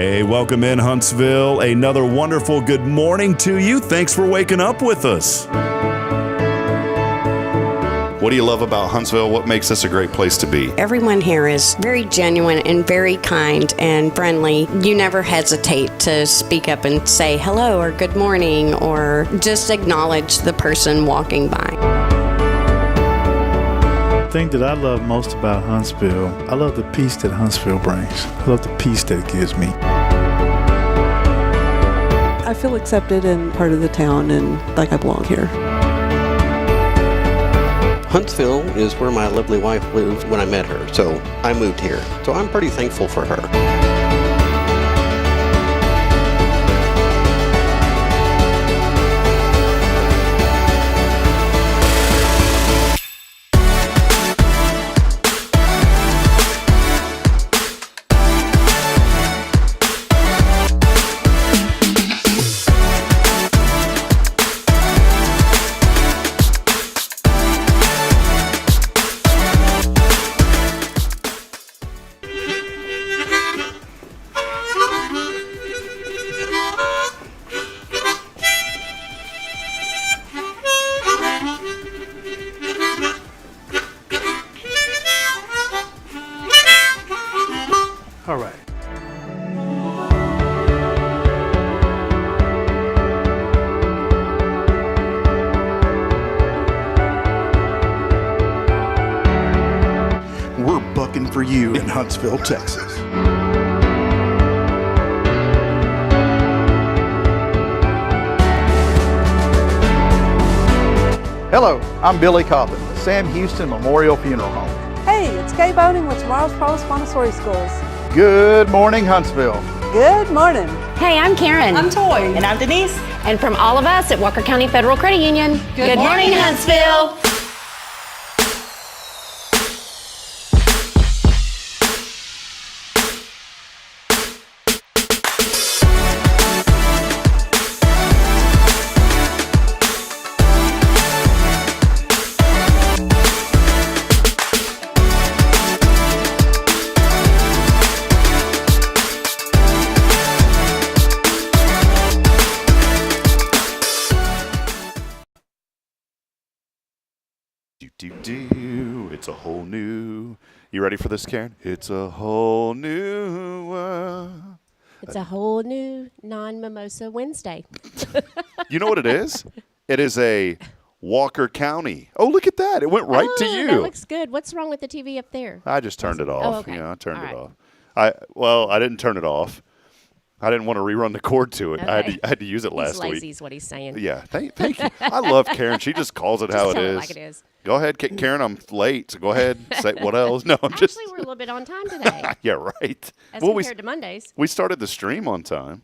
Hey, welcome in Huntsville. Another wonderful good morning to you. Thanks for waking up with us. What do you love about Huntsville? What makes this a great place to be? Everyone here is very genuine and very kind and friendly. You never hesitate to speak up and say hello or good morning or just acknowledge the person walking by. The thing that I love most about Huntsville, I love the peace that Huntsville brings. I love the peace that it gives me. I feel accepted and part of the town and like I belong here. Huntsville is where my lovely wife lived when I met her, so I moved here. So I'm pretty thankful for her. All right. We're bucking for you in Huntsville, Texas. Hello, I'm Billy Cobbin, the Sam Houston Memorial Funeral Home. Hey, it's Kay Boning with Tomorrow's Post Montessori Schools. Good morning, Huntsville. Good morning. Hey, I'm Karen. I'm Toy. And I'm Denise. And from all of us at Walker County Federal Credit Union, good morning, Huntsville. It's a whole new. You ready for this, Karen? It's a whole new world. It's a whole new non-mimosa Wednesday. You know what it is? It is a Walker County. Oh, look at that. It went right to you. That looks good. What's wrong with the TV up there? I just turned it off. Oh, okay. Yeah, I turned All it right. off. I didn't turn it off. I didn't want to rerun the cord to it. Okay. I had to use it last He's lazy week. is what he's saying. Yeah, thank you. I love Karen. She just calls it how it Tell is. it like it is. Go ahead, Karen. I'm late, so go ahead. Say what else? No, I'm just. Actually, we're a little bit on time today. Yeah, right. As compared to Mondays. We started the stream on time.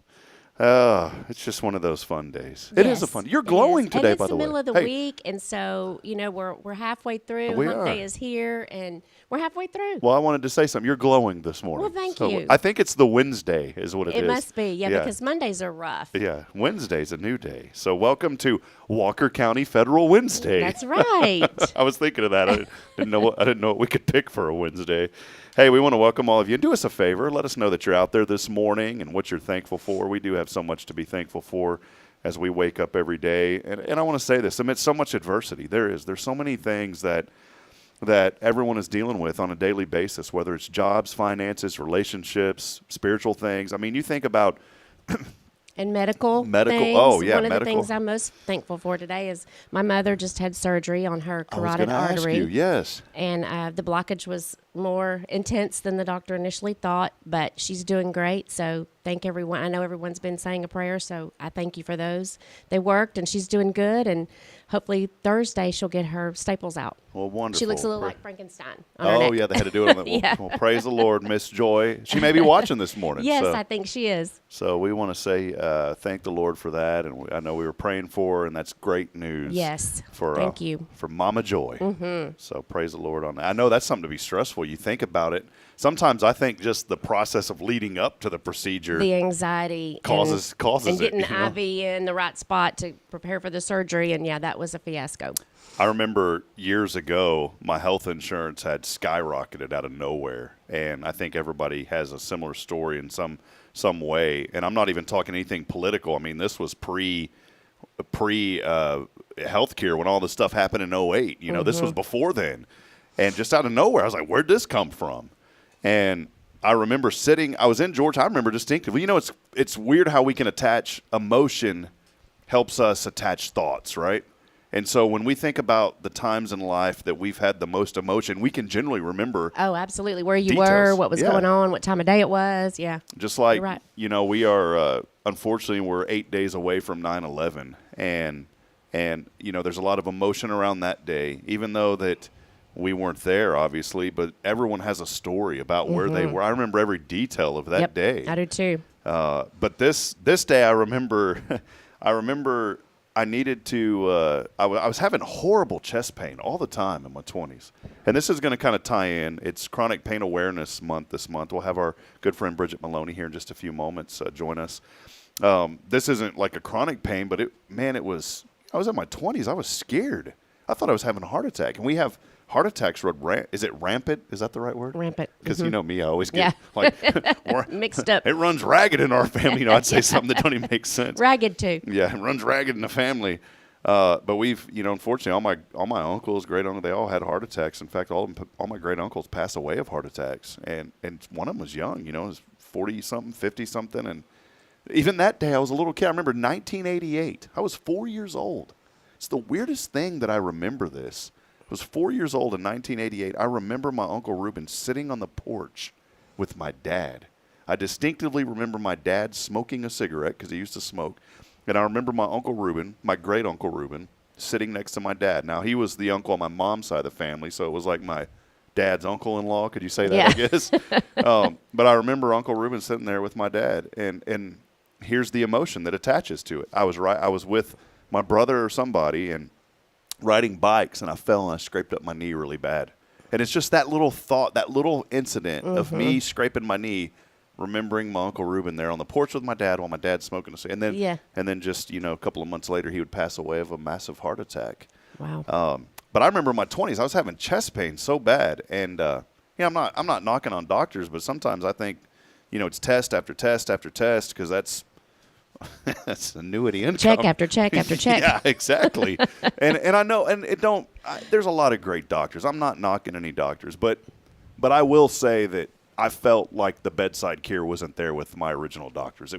It's just one of those fun days. It is a Yes, fun. You're it glowing is. today, and by the way. It's the middle of the week, and so we're halfway through. We Hump are. Day is here, and we're halfway through. Well, I wanted to say something. You're glowing this morning. Well, thank you. I think it's the Wednesday is what it is. It must be, yeah, because Mondays are rough. Yeah, Wednesday's a new day. So welcome to Walker County Federal Wednesday. That's right. I was thinking of that. I didn't know what we could pick for a Wednesday. Hey, we want to welcome all of you. And do us a favor. Let us know that you're out there this morning and what you're thankful for. We do have so much to be thankful for as we wake up every day. And I want to say this. Amidst so much adversity, there's so many things that everyone is dealing with on a daily basis, whether it's jobs, finances, relationships, spiritual things. I mean, you think about And medical things. Oh, yeah, One of medical. the things I'm most thankful for today is my mother just had surgery on her carotid I was artery. ask you, yes. And the blockage was more intense than the doctor initially thought, but she's doing great. So thank everyone. I know everyone's been saying a prayer, so I thank you for those. They worked, and she's doing good. And hopefully Thursday she'll get her staples out. Well, wonderful. She looks a little like Frankenstein on her Oh, neck. yeah, they had to do it on that. Yeah. Well, praise the Lord, Miss Joy. She may be watching this morning. Yes, so. I think she is. So we want to say thank the Lord for that, and I know we were praying for her, and that's great news. Yes, thank you for Mama Joy. Mm-hmm. So praise the Lord on that. I know that's something to be stressful. You think about it. Sometimes I think just the process of leading up to the procedure, the anxiety causes and it. getting the IV in the right spot to prepare for the surgery, and yeah, that was a fiasco. I remember years ago, my health insurance had skyrocketed out of nowhere, and I think everybody has a similar story in some way. And I'm not even talking anything political. I mean, this was pre healthcare when all this stuff happened in '08. You know, this was before then, and just out of nowhere, I was like, "Where'd this come from?" And I remember I was in Georgia. I remember distinctively. You know, it's weird how we can attach emotion, helps us attach thoughts, right? And so when we think about the times in life that we've had the most emotion, we can generally remember. Oh, absolutely. Where you details. were, what was going on, what time of day it was. Yeah. Just like, You're right. you know, we are, unfortunately, we're 8 days away from 9/11. And, you know, there's a lot of emotion around that day, even though that we weren't there, obviously. But everyone has a story about where they were. I remember every detail of that day. I do too. But this day, I remember, I needed to. I was having horrible chest pain all the time in my 20s, and this is going to kind of tie in. It's Chronic Pain Awareness Month this month. We'll have our good friend Bridget Maloney here in just a few moments join us. This isn't like a chronic pain, but it was. I was in my 20s. I was scared. I thought I was having a heart attack, and we have heart attacks is it rampant? Is that the right word? Rampant. Because you know me, I always get mixed up. It runs ragged in our family. You know, I'd say something that don't even make sense. Ragged too. Yeah, it runs ragged in the family. But we've, you know, unfortunately, all my uncles, great uncles, they all had heart attacks. In fact, all my great uncles passed away of heart attacks, and one of them was young. You know, was 40-something, 50-something, and even that day I was a little kid. I remember 1988. I was 4 years old. It's the weirdest thing that I remember this. I was 4 years old in 1988. I remember my Uncle Reuben sitting on the porch with my dad. I distinctively remember my dad smoking a cigarette because he used to smoke. And I remember my Uncle Reuben, my great Uncle Reuben, sitting next to my dad. Now, he was the uncle on my mom's side of the family, so it was like my dad's uncle-in-law. Could you say that, Yeah. I guess? But I remember Uncle Reuben sitting there with my dad, and here's the emotion that attaches to it. I was with my brother or somebody, and riding bikes, and I fell and I scraped up my knee really bad. And it's just that little thought, that little incident of me scraping my knee, remembering my Uncle Reuben there on the porch with my dad while my dad's smoking a cigarette. And then just, you know, a couple of months later, he would pass away of a massive heart attack. Wow. But I remember in my 20s, I was having chest pain so bad. And, you know, I'm not knocking on doctors, but sometimes I think, you know, it's test after test after test because that's annuity income. Check after check after check. Yeah, exactly. and I know, and there's a lot of great doctors. I'm not knocking any doctors, but I will say that I felt like the bedside care wasn't there with my original doctors.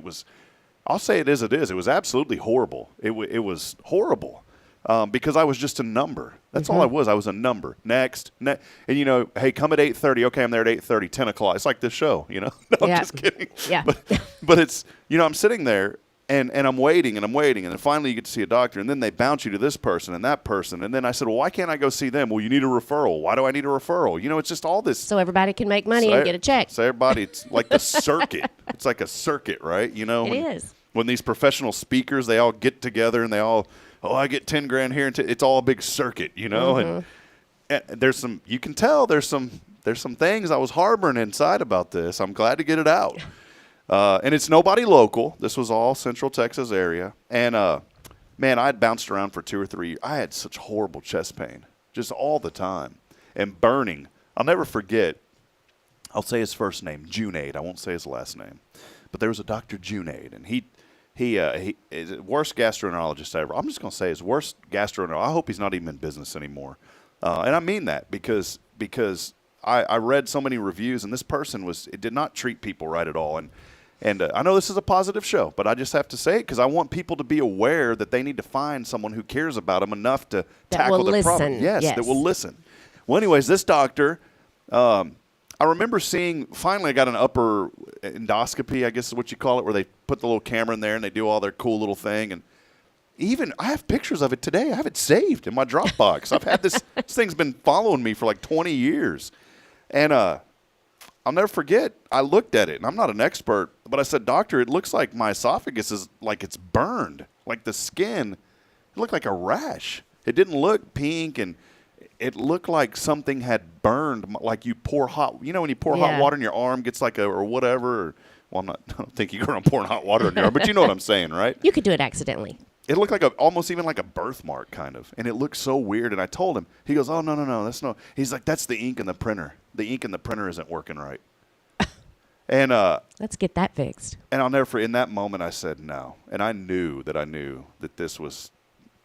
I'll say it as it is. It was absolutely horrible. It was horrible because I was just a number. That's all I was. I was a number. Next. And, you know, hey, come at 8:30. Okay, I'm there at 8:30, 10 o'clock. It's like this show, you know. No, I'm just kidding. Yeah. But it's, you know, I'm sitting there. And I'm waiting, and then finally you get to see a doctor, and then they bounce you to this person and that person. And then I said, well, why can't I go see them? Well, you need a referral. Why do I need a referral? You know, it's just all this. So everybody can make money and get a check. So everybody, it's like the circuit. It's like a circuit, right? You know, It is. When these professional speakers, they all get together and they all, I get 10 grand here. And it's all a big circuit, you know. And there's some, you can tell there's some things I was harboring inside about this. I'm glad to get it out. And it's nobody local. This was all Central Texas area. And, man, I'd bounced around for 2 or 3 years. I had such horrible chest pain, just all the time. And burning. I'll never forget, I'll say his first name, Junaid. I won't say his last name. But there was a Dr. Junaid, and he is the worst gastroenterologist ever. I'm just going to say his worst gastroenterologist. I hope he's not even in business anymore. And I mean that because I read so many reviews, and this person did not treat people right at all. And I know this is a positive show, but I just have to say it because I want people to be aware that they need to find someone who cares about them enough to tackle the problem. Yes, that will listen. Well, anyways, this doctor, I remember seeing, finally I got an upper endoscopy, I guess is what you call it, where they put the little camera in there and they do all their cool little thing. And even, I have pictures of it today. I have it saved in my Dropbox. I've had this thing's been following me for like 20 years. And I'll never forget, I looked at it, and I'm not an expert, but I said, doctor, it looks like my esophagus is like it's burned. Like the skin, it looked like a rash. It didn't look pink, and it looked like something had burned, like you pour hot, you know when you pour hot water in your arm, gets like or whatever. Well, I don't think you're going to pour hot water in your arm, but you know what I'm saying, right? You could do it accidentally. it looked like almost even like a birthmark kind of, and it looked so weird. And I told him, he goes, "Oh no, that's no." He's like, "That's the ink in the printer. The ink in the printer isn't working right." And let's get that fixed. And I'll never forget, in that moment I said no, and I knew that this was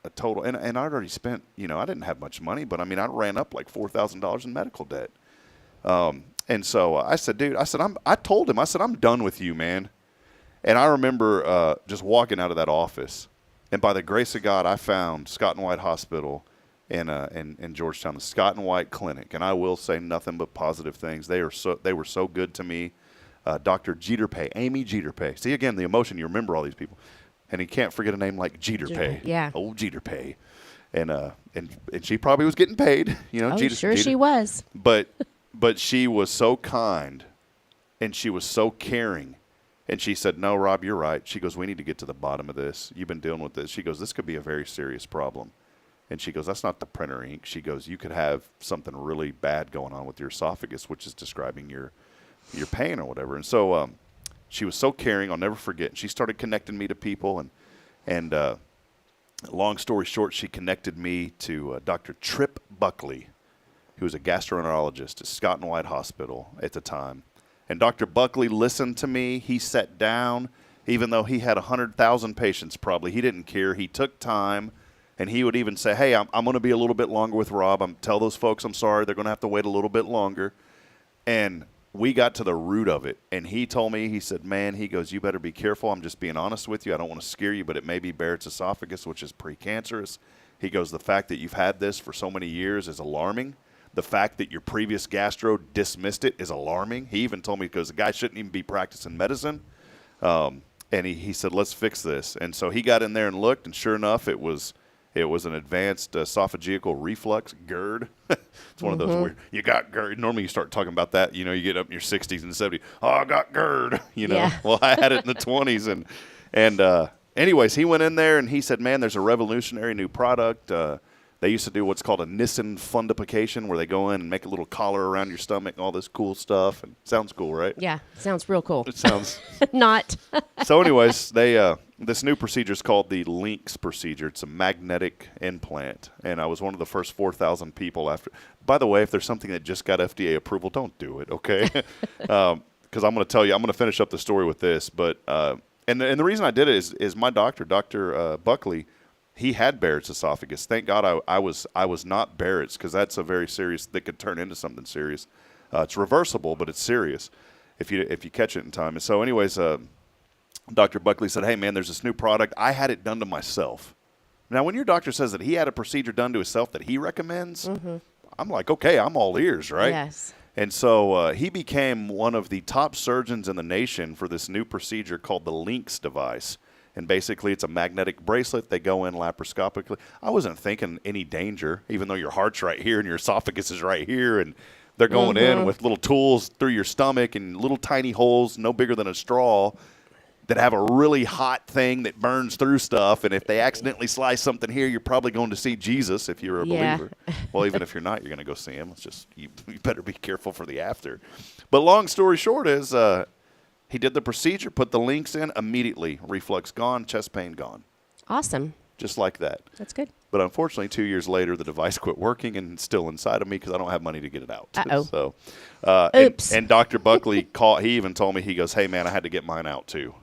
a total. And I'd already spent, I didn't have much money, but I mean I ran up like $4,000 in medical debt. And so I said, dude, I told him, I'm done with you, man. And I remember just walking out of that office. And by the grace of God, I found Scott and White Hospital in Georgetown, the Scott and White Clinic. And I will say nothing but positive things. They were so good to me. Dr. Amy Jeterpay. See, again, the emotion, you remember all these people. And you can't forget a name like Jeterpay. Yeah. Old Jeterpay. And she probably was getting paid. Sure she was. But she was so kind, and she was so caring. And she said, "No, Rob, you're right." She goes, "We need to get to the bottom of this. You've been dealing with this." She goes, "This could be a very serious problem." And she goes, "That's not the printer ink." She goes, "You could have something really bad going on with your esophagus, which is describing your pain or whatever." And so she was so caring. I'll never forget. And she started connecting me to people. And long story short, she connected me to Dr. Trip Buckley, who was a gastroenterologist at Scott and White Hospital at the time. And Dr. Buckley listened to me. He sat down, even though he had 100,000 patients probably. He didn't care. He took time, and he would even say, "Hey, I'm going to be a little bit longer with Rob. Tell those folks I'm sorry. They're going to have to wait a little bit longer." And we got to the root of it. And he told me, he said, "Man," he goes, "you better be careful. I'm just being honest with you. I don't want to scare you, but it may be Barrett's esophagus, which is precancerous." He goes, "The fact that you've had this for so many years is alarming. The fact that your previous gastro dismissed it is alarming." He even told me, because the guy shouldn't even be practicing medicine. And he said, "Let's fix this." And so he got in there and looked, and sure enough, it was an advanced esophageal reflux, GERD. It's one of those weird, you got GERD. Normally you start talking about that, you get up in your 60s and 70s. "Oh, I got GERD," Yeah. Well, I had it in the 20s. And anyways, he went in there and he said, "Man, there's a revolutionary new product." They used to do what's called a Nissen fundification, where they go in and make a little collar around your stomach and all this cool stuff. And sounds cool, right? Yeah, sounds real cool. It sounds Not. So anyways, this new procedure is called the LINX procedure. It's a magnetic implant, and I was one of the first 4,000 people after. By the way, if there's something that just got FDA approval, don't do it, okay? Because I'm going to tell you, I'm going to finish up the story with this. But and the reason I did it is my doctor, Dr. Buckley, he had Barrett's esophagus. Thank God I was not Barrett's, because that's a very serious. That could turn into something serious. It's reversible, but it's serious if you catch it in time. And so, anyways, Dr. Buckley said, "Hey, man, there's this new product. I had it done to myself." Now, when your doctor says that he had a procedure done to himself that he recommends, I'm like, okay, I'm all ears, right? Yes. And so he became one of the top surgeons in the nation for this new procedure called the LINX device. And basically, it's a magnetic bracelet. They go in laparoscopically. I wasn't thinking any danger, even though your heart's right here and your esophagus is right here. And they're going in with little tools through your stomach and little tiny holes no bigger than a straw that have a really hot thing that burns through stuff. And if they accidentally slice something here, you're probably going to see Jesus if you're a believer. Well, even if you're not, you're going to go see him. It's just you better be careful for the after. But long story short is he did the procedure, put the LINX in, immediately reflux gone, chest pain gone. Awesome. Just like that. That's good. But unfortunately, 2 years later, the device quit working and it's still inside of me because I don't have money to get it out. Uh-oh. So, Oops. And Dr. Buckley he even told me, he goes, "Hey, man, I had to get mine out too."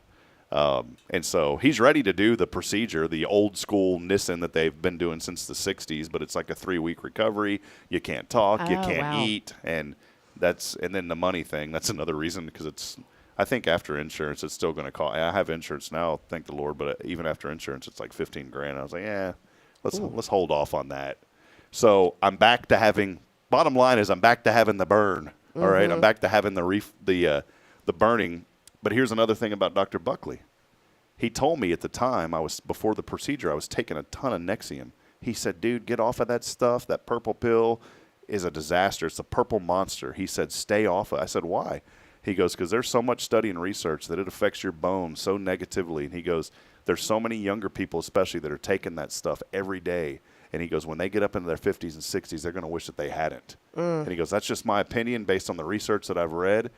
And so he's ready to do the procedure, the old school Nissen that they've been doing since the 60s, but it's like a 3-week recovery. You can't talk, you can't eat, and then the money thing, that's another reason, because I think after insurance, it's still going to cost. I have insurance now, thank the Lord, but even after insurance, it's like $15,000. I was like, let's hold off on that. So I'm back to having. Bottom line is, I'm back to having the burn. All right, I'm back to having the burning. But here's another thing about Dr. Buckley. He told me at the time before the procedure, I was taking a ton of Nexium. He said, "Dude, get off of that stuff. That purple pill is a disaster. It's a purple monster." He said, "Stay off of it." I said, "Why?" He goes, "Because there's so much study and research that it affects your bones so negatively." And he goes, "There's so many younger people especially that are taking that stuff every day." And he goes, "When they get up into their 50s and 60s, they're going to wish that they hadn't." And he goes, "That's just my opinion based on the research that I've read."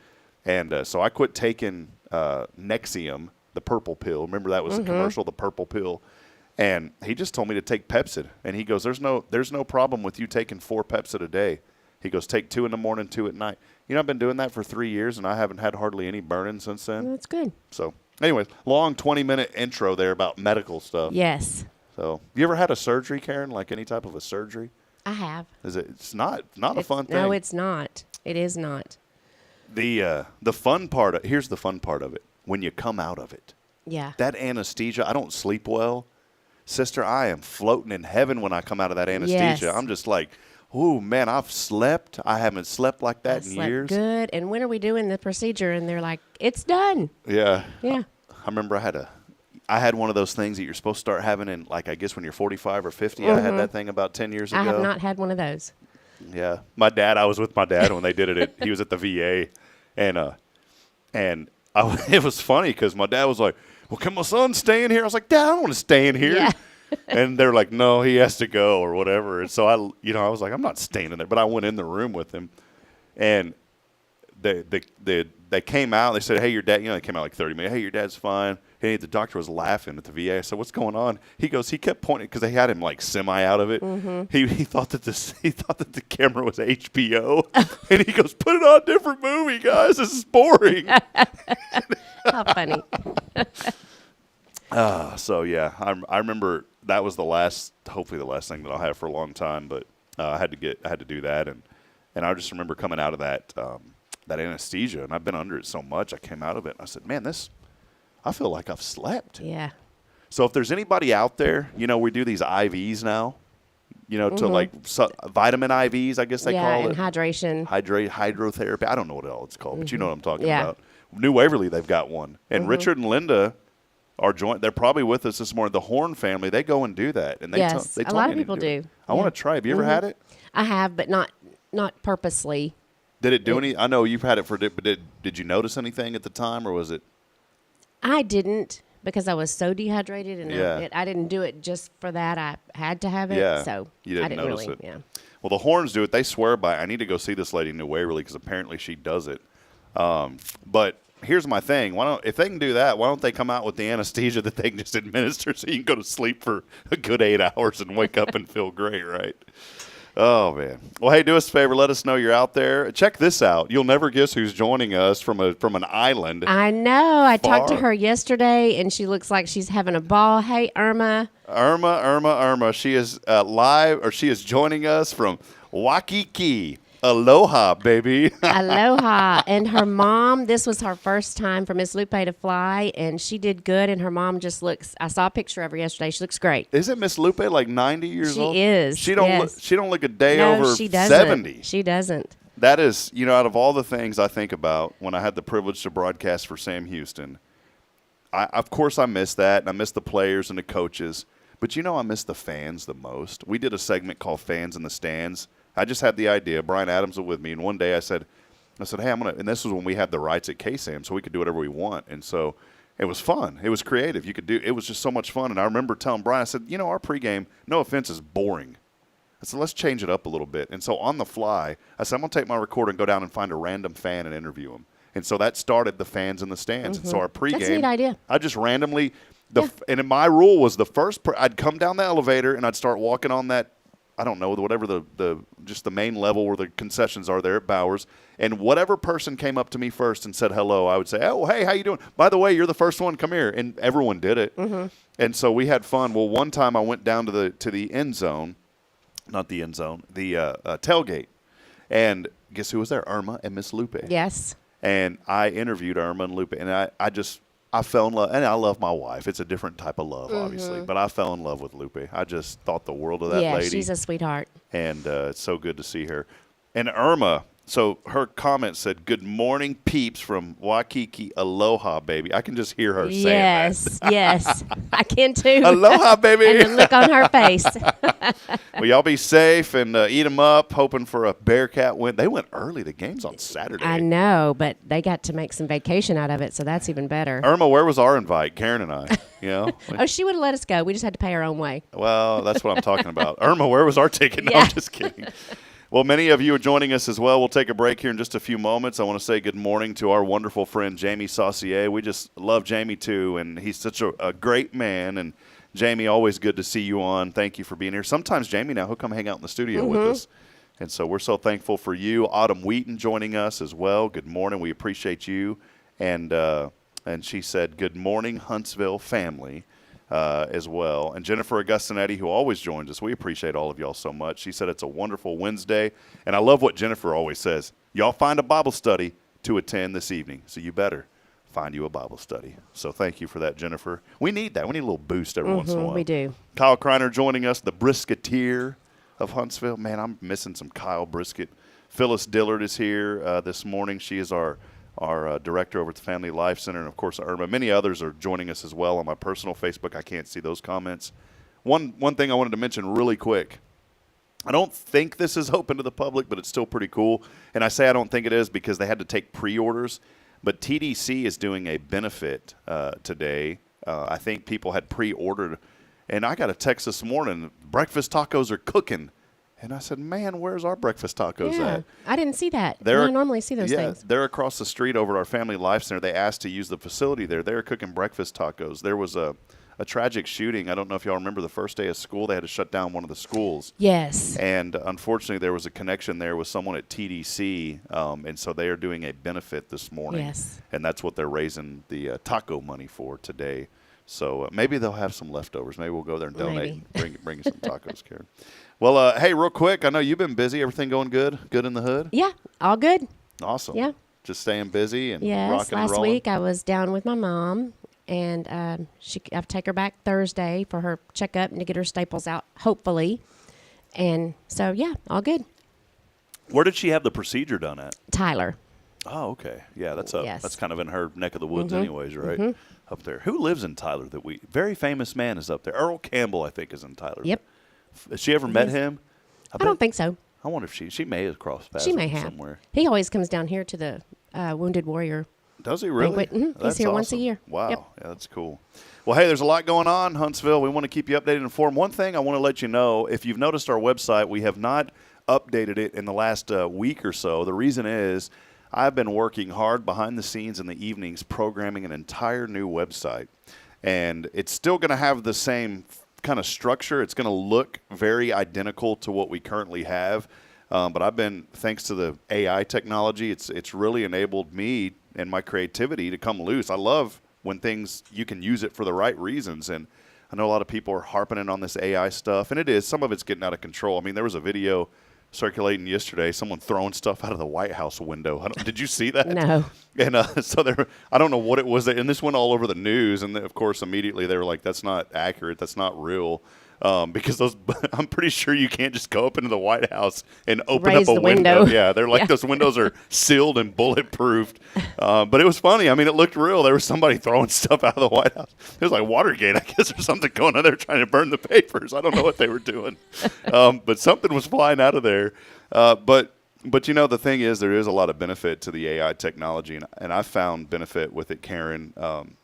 And so I quit taking Nexium, the purple pill. Remember that was a commercial, the purple pill. And he just told me to take Pepsid. And he goes, there's no problem with you taking 4 Pepsid a day. He goes, take 2 in the morning, 2 at night. You know, I've been doing that for 3 years, and I haven't had hardly any burning since then. That's good. So, anyways, long 20-minute intro there about medical stuff. Yes. So, you ever had a surgery, Karen, like any type of a surgery? I have. It's not a fun thing. No, it's not. It is not. The fun part, here's the fun part of it. When you come out of it. Yeah. That anesthesia, I don't sleep well. Sister, I am floating in heaven when I come out of that anesthesia. Yes. I'm just like, oh, man, I've slept. I haven't slept like that in slept years. Good. And when are we doing the procedure? And they're like, it's done. Yeah. Yeah. I remember I had one of those things that you're supposed to start having in, like, I guess when you're 45 or 50. I had that thing about 10 years ago. I have not had one of those. Yeah. I was with my dad when they did it. He was at the VA. And it was funny because my dad was like, well, can my son stay in here? I was like, Dad, I don't want to stay in here. Yeah. And they're like, no, he has to go or whatever. And so I was like, I'm not staying in there. But I went in the room with him. And they came out. They said, hey, your dad, they came out like 30 minutes. Hey, your dad's fine. Hey, the doctor was laughing at the VA. I said, what's going on? He goes, he kept pointing because they had him like semi out of it. Mm-hmm. He thought that the camera was HBO. And he goes, put it on a different movie, guys. This is boring. How funny. So yeah, I remember that was hopefully the last thing that I'll have for a long time. But I had to do that, and I just remember coming out of that anesthesia, and I've been under it so much. I came out of it, and I said, man, I feel like I've slept. Yeah. So if there's anybody out there, we do these IVs now, to like vitamin IVs, I guess they call it. And hydration. Hydrotherapy. I don't know what else it's called, but you know what I'm talking about. New Waverly, they've got one. And Richard and Linda are they're probably with us this morning. The Horn family, they go and do that. And they a lot of people do. I want to try. Have you ever had it? I have, but not purposely. Did it do any? I know you've had it but did you notice anything at the time, or was it? I didn't, because I was so dehydrated, and I didn't do it just for that. I had to have it, so you didn't I didn't notice really. it. Yeah. Well, the Horns do it. They swear by it. I need to go see this lady in New Waverly because apparently she does it. But here's my thing. If they can do that, why don't they come out with the anesthesia that they can just administer so you can go to sleep for a good 8 hours and wake up and feel great, right? Oh, man. Well, hey, do us a favor. Let us know you're out there. Check this out. You'll never guess who's joining us from an island. I know. I talked to her yesterday, and she looks like she's having a ball. Hey, Irma. Irma. She is live, or she is joining us from Waikiki. Aloha, baby. Aloha. And her mom, this was her first time for Miss Lupe to fly, and she did good, and her mom just looks, I saw a picture of her yesterday. She looks great. Isn't Miss Lupe like 90 years old? She is. She don't look a day over she doesn't. 70. She doesn't. That is, out of all the things I think about when I had the privilege to broadcast for Sam Houston, of course I miss that, and I miss the players and the coaches, but I miss the fans the most. We did a segment called Fans in the Stands. I just had the idea. Brian Adams was with me, and one day I said, hey, and this was when we had the rights at KSAM, so we could do whatever we want. And so it was fun. It was creative. It was just so much fun. And I remember telling Brian, I said, our pregame, no offense, is boring. I said, let's change it up a little bit. And so on the fly, I said, I'm going to take my recorder and go down and find a random fan and interview him. And so that started the Fans in the Stands. And so our pregame, that's a neat idea. I just randomly, and my rule was I'd come down the elevator and I'd start walking on that, I don't know, whatever just the main level where the concessions are there at Bowers. And whatever person came up to me first and said hello, I would say, oh, hey, how you doing? By the way, you're the first one. Come here. And everyone did it. Mm-hmm. And so we had fun. Well, one time I went down to the end zone, not the end zone, the tailgate. And guess who was there? Irma and Miss Lupe. Yes. And I interviewed Irma and Lupe. And I fell in love, and I love my wife. It's a different type of love, obviously, but I fell in love with Lupe. I just thought the world of that lady. Yeah, she's a sweetheart. And it's so good to see her. And Irma, so her comment said, good morning, peeps from Waikiki. Aloha, baby. I can just hear her saying that. Yes, I can too. Aloha, baby. And the look on her face. Well, y'all be safe and eat them up, hoping for a Bearcat win. They went early. The game's on Saturday. I know, but they got to make some vacation out of it, so that's even better. Irma, where was our invite? Karen and I, Oh, she would have let us go. We just had to pay our own way. Well, that's what I'm talking about. Irma, where was our ticket? No, I'm just kidding. Well, many of you are joining us as well. We'll take a break here in just a few moments. I want to say good morning to our wonderful friend, Jamie Saucier. We just love Jamie, too, and he's such a great man. And Jamie, always good to see you on. Thank you for being here. Sometimes Jamie now, he'll come hang out in the studio with us. And so we're so thankful for you. Autumn Wheaton joining us as well. Good morning. We appreciate you. And she said, good morning, Huntsville family. As well. And Jennifer Augustinetti, who always joins us, we appreciate all of y'all so much. She said it's a wonderful Wednesday. And I love what Jennifer always says. Y'all find a Bible study to attend this evening. So you better find you a Bible study. So thank you for that, Jennifer. We need that. We need a little boost every once in a while. We do. Kyle Kreiner joining us, the Brisketeer of Huntsville. Man, I'm missing some Kyle Brisket. Phyllis Dillard is here this morning. She is our director over at the Family Life Center, and, of course, Irma. Many others are joining us as well on my personal Facebook. I can't see those comments. One thing I wanted to mention really quick. I don't think this is open to the public, but it's still pretty cool. And I say I don't think it is because they had to take pre-orders. But TDC is doing a benefit today. I think people had pre-ordered. And I got a text this morning, breakfast tacos are cooking. And I said, man, where's our breakfast tacos at? I didn't see that. I don't normally see those things. They're across the street over at our Family Life Center. They asked to use the facility there. They're cooking breakfast tacos. There was a tragic shooting. I don't know if y'all remember the first day of school. They had to shut down one of the schools. Yes. And unfortunately, there was a connection there with someone at TDC, and so they are doing a benefit this morning. Yes. And that's what they're raising the taco money for today. So maybe they'll have some leftovers. Maybe we'll go there and donate and bring some tacos, Karen. Well, hey, real quick, I know you've been busy. Everything going good? Good in the hood? Yeah, all good. Awesome. Yeah. Just staying busy and yes, rocking and last rolling? week I was down with my mom, and I have to take her back Thursday for her checkup and to get her staples out, hopefully. And so, yeah, all good. Where did she have the procedure done at? Tyler. Oh, okay. Yeah, that's Yes. kind of in her neck of the woods anyways, right? Up there. Who lives in Tyler very famous man is up there. Earl Campbell, I think, is in Tyler. Yep. Has she ever met him? I don't think so. I wonder if she may have crossed paths She may with him have. somewhere. He always comes down here to the Wounded Warrior. Does he really? He's That's here once a awesome. year. Wow. Yep. Yeah, that's cool. Well, hey, there's a lot going on, Huntsville. We want to keep you updated and informed. One thing I want to let you know, if you've noticed our website, we have not updated it in the last week or so. The reason is I've been working hard behind the scenes in the evenings programming an entire new website. And it's still going to have the same kind of structure. It's going to look very identical to what we currently have. But I've been, thanks to the AI technology, it's really enabled me and my creativity to come loose. I love when you can use it for the right reasons. And I know a lot of people are harping in on this AI stuff, and it is. Some of it's getting out of control. I mean, there was a video circulating yesterday, someone throwing stuff out of the White House window. Did you see that? No. And I don't know what it was. And this went all over the news. And, of course, immediately they were like, that's not accurate. That's not real. Because I'm pretty sure you can't just go up into the White House and open Raise up a the window. window. Yeah, they're like those windows are sealed and bulletproofed. But it was funny. I mean, it looked real. There was somebody throwing stuff out of the White House. It was like Watergate. I guess there's something going on there trying to burn the papers. I don't know what they were doing. But something was flying out of there. But you know, the thing is, there is a lot of benefit to the AI technology, and I found benefit with it, Karen,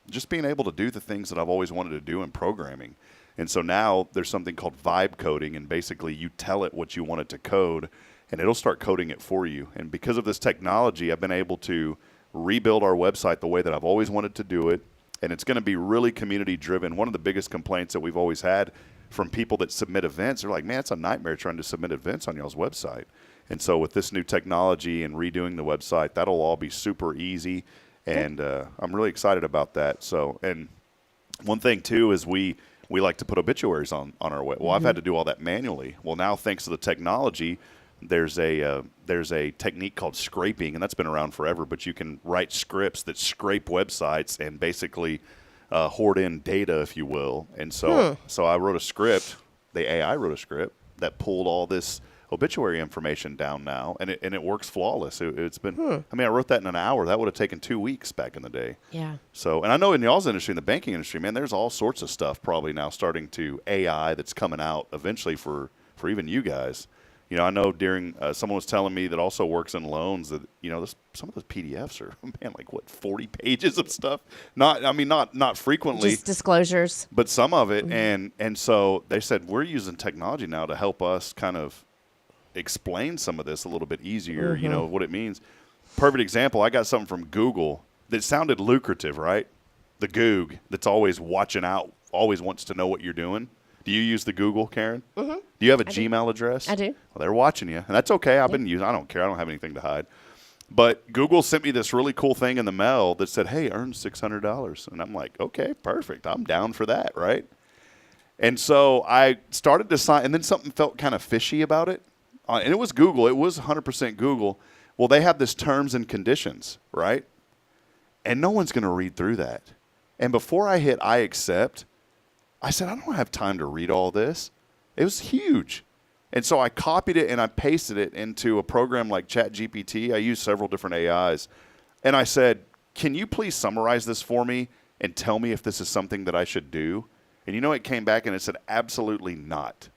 just being able to do the things that I've always wanted to do in programming. And so now there's something called vibe coding, and basically you tell it what you want it to code, and it'll start coding it for you. And because of this technology, I've been able to rebuild our website the way that I've always wanted to do it, and it's going to be really community-driven. One of the biggest complaints that we've always had from people that submit events, they're like, man, it's a nightmare trying to submit events on y'all's website. And so with this new technology and redoing the website, that'll all be super easy, and I'm really excited about that. So, and one thing, too, is we like to put obituaries on our web. Well, I've had to do all that manually. Well, now thanks to the technology, there's a technique called scraping, and that's been around forever. But you can write scripts that scrape websites and basically hoard in data, if you will. And so I wrote a script. The AI wrote a script that pulled all this obituary information down now, and it works flawless. It's been, I mean, I wrote that in an hour. That would have taken 2 weeks back in the day. Yeah. So, and I know in y'all's industry, in the banking industry, man, there's all sorts of stuff probably now starting to AI that's coming out eventually for even you guys. You know, I know during, someone was telling me that also works in loans that, you know, some of those PDFs are, man, like what, 40 pages of stuff? Not frequently. Just disclosures. But some of it. And so they said, we're using technology now to help us kind of explain some of this a little bit easier, you know, what it means. Perfect example, I got something from Google that sounded lucrative, right? The Goog that's always watching out always wants to know what you're doing. Do you use the Google, Karen? Mm-hmm. Do you have a Gmail address? I do. Well, they're watching you, and that's okay. I've been using. I don't care. I don't have anything to hide. But Google sent me this really cool thing in the mail that said, "Hey, earn $600," and I'm like, "Okay, perfect. I'm down for that, right?" And so I started to sign, and then something felt kind of fishy about it, and it was Google. It was 100% Google. Well, they have this terms and conditions, right? And no one's going to read through that. And before I hit I accept, I said, I don't have time to read all this. It was huge. And so I copied it and I pasted it into a program like ChatGPT. I use several different AIs. And I said, can you please summarize this for me and tell me if this is something that I should do? And you know, it came back and it said, absolutely not.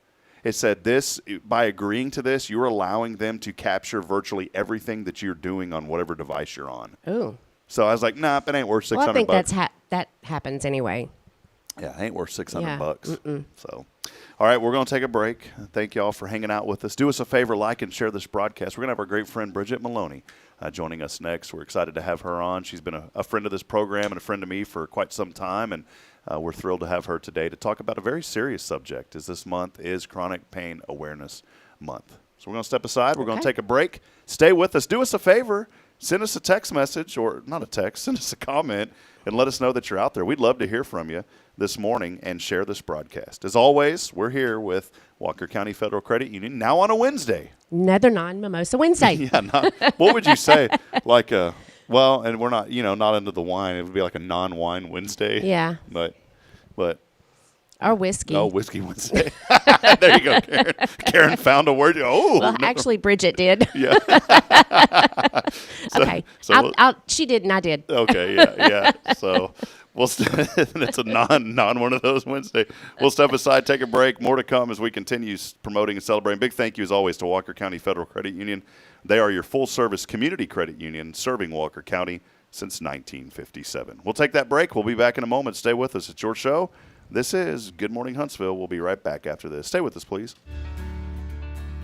It said this, by agreeing to this, you're allowing them to capture virtually everything that you're doing on whatever device you're on. Ooh. So I was like, nah, it ain't worth $600. Well, I think that happens anyway. Yeah, it ain't worth $600. Yeah. So, all right, we're going to take a break. Thank you all for hanging out with us. Do us a favor, like and share this broadcast. We're going to have our great friend Bridget Maloney joining us next. We're excited to have her on. She's been a friend of this program and a friend of me for quite some time, and we're thrilled to have her today to talk about a very serious subject, as this month is Chronic Pain Awareness Month. So we're going to step aside. We're going to take a break. Stay with us. Do us a favor. Send us a text message, or not a text, send us a comment, and let us know that you're out there. We'd love to hear from you this morning and share this broadcast. As always, we're here with Walker County Federal Credit Union, now on a Wednesday. Another non-mimosa Wednesday. Yeah, what would you say? Like well, and we're not, not into the wine. It would be like a non-wine Wednesday. Yeah. But Or whiskey. Oh, Whiskey Wednesday. There you go, Karen. Karen found a word. Oh, well, no. Actually, Bridget did. Yeah. Okay. She did, and I did. Okay, yeah. So it's a non one of those Wednesday. We'll step aside, take a break. More to come as we continue promoting and celebrating. Big thank you, as always, to Walker County Federal Credit Union. They are your full-service community credit union serving Walker County since 1957. We'll take that break. We'll be back in a moment. Stay with us. It's your show. This is Good Morning Huntsville. We'll be right back after this. Stay with us, please.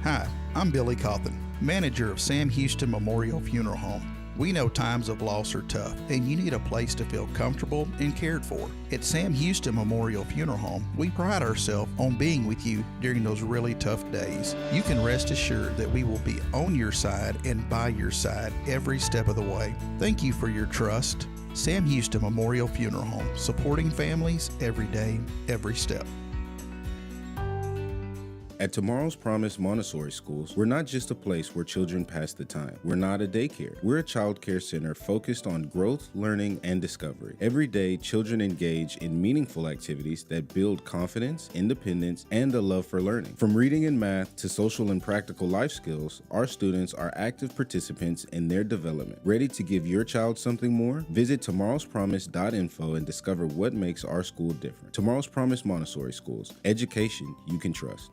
Hi, I'm Billy Cawthon, manager of Sam Houston Memorial Funeral Home. We know times of loss are tough, and you need a place to feel comfortable and cared for. At Sam Houston Memorial Funeral Home, we pride ourselves on being with you during those really tough days. You can rest assured that we will be on your side and by your side every step of the way. Thank you for your trust. Sam Houston Memorial Funeral Home, supporting families every day, every step. At Tomorrow's Promise Montessori Schools, we're not just a place where children pass the time. We're not a daycare. We're a child care center focused on growth, learning, and discovery. Every day, children engage in meaningful activities that build confidence, independence, and a love for learning. From reading and math to social and practical life skills, our students are active participants in their development. Ready to give your child something more? Visit tomorrowspromise.info and discover what makes our school different. Tomorrow's Promise Montessori Schools. Education you can trust.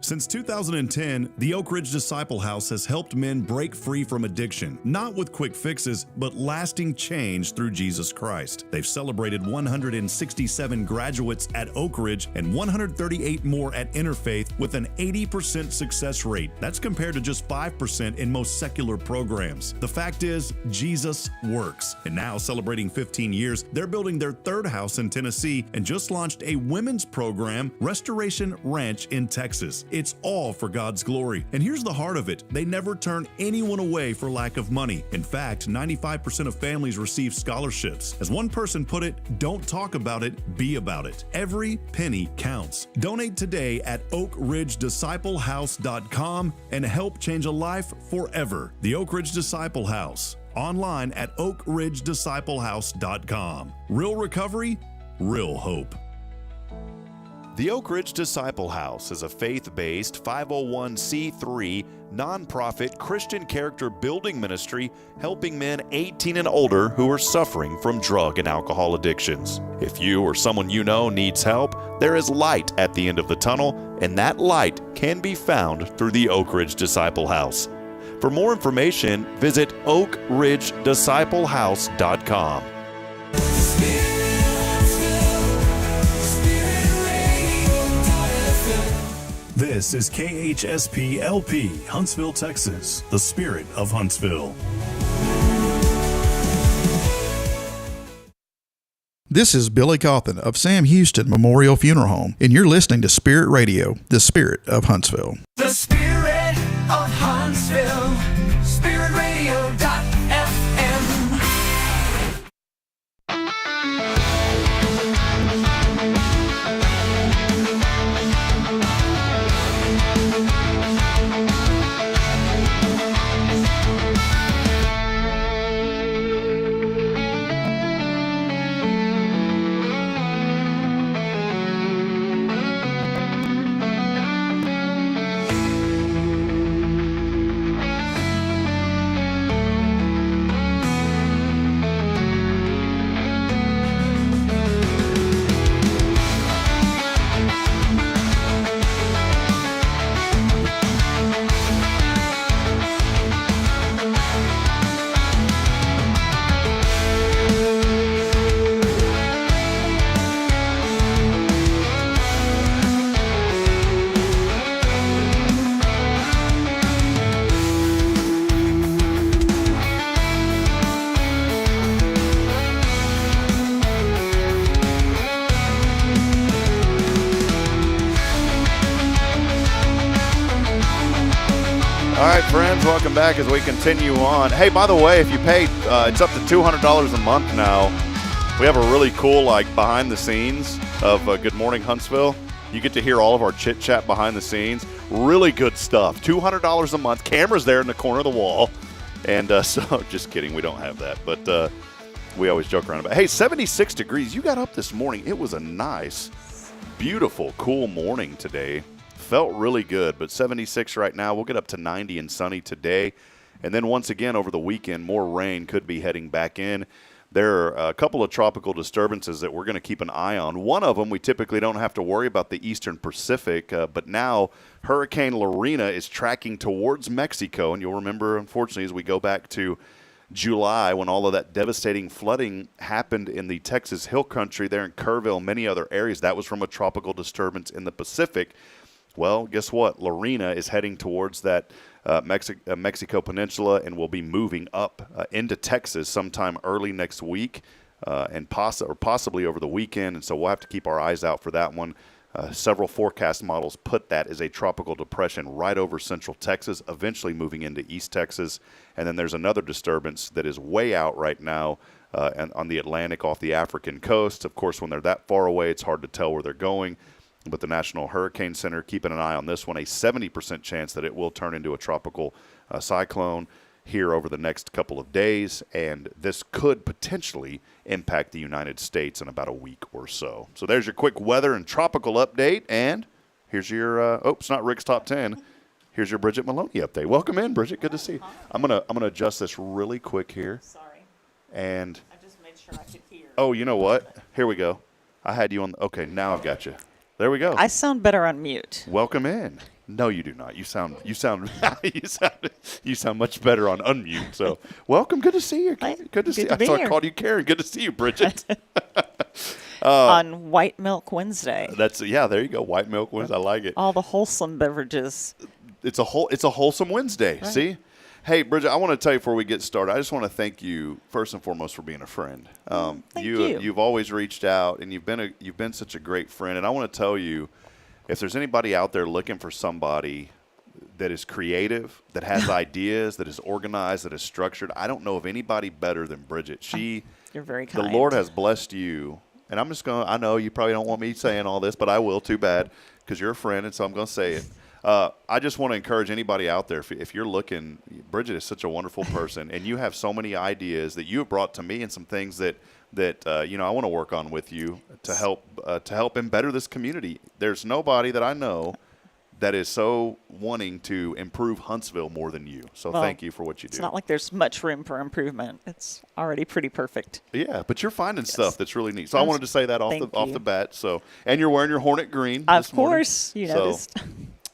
Since 2010, the Oak Ridge Disciple House has helped men break free from addiction, not with quick fixes, but lasting change through Jesus Christ. They've celebrated 167 graduates at Oak Ridge and 138 more at Interfaith with an 80% success rate. That's compared to just 5% in most secular programs. The fact is, Jesus works. And now, celebrating 15 years, they're building their third house in Tennessee and just launched a women's program, Restoration Ranch in Texas. It's all for God's glory. And here's the heart of it. They never turn anyone away for lack of money. In fact, 95% of families receive scholarships. As one person put it, don't talk about it, be about it. Every penny counts. Donate today at oakridgedisciplehouse.com and help change a life forever. The Oak Ridge Disciple House. Online at oakridgedisciplehouse.com. Real recovery, real hope. The Oak Ridge Disciple House is a faith-based 501c3 nonprofit Christian character building ministry helping men 18 and older who are suffering from drug and alcohol addictions. If you or someone you know needs help, there is light at the end of the tunnel, and that light can be found through the Oak Ridge Disciple House. For more information, visit oakridgedisciplehouse.com. This is KHSP LP, Huntsville, Texas, the spirit of Huntsville. This is Billy Cawthon of Sam Houston Memorial Funeral Home, and you're listening to Spirit Radio, the spirit of Huntsville. The spirit of Huntsville, spiritradio.fm. All right, friends, welcome back as we continue on. Hey, by the way, if you paid, it's up to $200 a month now. We have a really cool, behind the scenes of Good Morning Huntsville. You get to hear all of our chit-chat behind the scenes. Really good stuff. $200 a month. Camera's there in the corner of the wall. And so, just kidding, we don't have that. But we always joke around about it. Hey, 76 degrees. You got up this morning. It was a nice, beautiful, cool morning today. Felt really good, but 76 right now. We'll get up to 90 and sunny today. And then once again over the weekend, more rain could be heading back in. There are a couple of tropical disturbances that we're going to keep an eye on. One of them, we typically don't have to worry about the Eastern Pacific, but now Hurricane Lorena is tracking towards Mexico. And you'll remember, unfortunately, as we go back to July when all of that devastating flooding happened in the Texas Hill Country there in Kerrville, many other areas, that was from a tropical disturbance in the Pacific. Well, guess what? Lorena is heading towards that Mexico Peninsula and will be moving up into Texas sometime early next week and possibly over the weekend. And so we'll have to keep our eyes out for that one. Several forecast models put that as a tropical depression right over central Texas, eventually moving into East Texas. And then there's another disturbance that is way out right now and on the Atlantic off the African coast. Of course, when they're that far away, it's hard to tell where they're going. But the National Hurricane Center keeping an eye on this one, a 70% chance that it will turn into a tropical cyclone here over the next couple of days, and this could potentially impact the United States in about a week or so. So there's your quick weather and tropical update, and here's your it's not Rick's Top 10. Here's your Bridget Maloney update. Welcome in, Bridget. Good to see you. I'm gonna adjust this really quick here. Sorry. And I just made sure I could hear. Oh, you know what? Here we go. I had you on. Okay, now I've got you. There we go. I sound better on mute. Welcome in. No, you do not. You sound you sound much better on unmute. So, welcome. Good to see you. Good to see you. I thought I called you Karen. Good to see you, Bridget. On White Milk Wednesday. There you go. White Milk Wednesday. I like it. All the wholesome beverages. It's a wholesome Wednesday. Right. See? Hey, Bridget, I want to tell you before we get started, I just want to thank you first and foremost for being a friend. Thank you. You've always reached out, and you've been such a great friend. And I want to tell you, if there's anybody out there looking for somebody that is creative, that has ideas, that is organized, that is structured, I don't know of anybody better than Bridget. You're very kind. The Lord has blessed you. And I know you probably don't want me saying all this, but I will, too bad, because you're a friend, and so I'm going to say it. I just want to encourage anybody out there, if you're looking, Bridget is such a wonderful person, and you have so many ideas that you have brought to me and some things that I want to work on with you to help and better this community. There's nobody that I know that is so wanting to improve Huntsville more than you. So thank you for what you do. It's not like there's much room for improvement. It's already pretty perfect. Yeah, but you're finding stuff that's really neat. So I wanted to say that off the bat. So, and you're wearing your Hornet green. Of course, you noticed.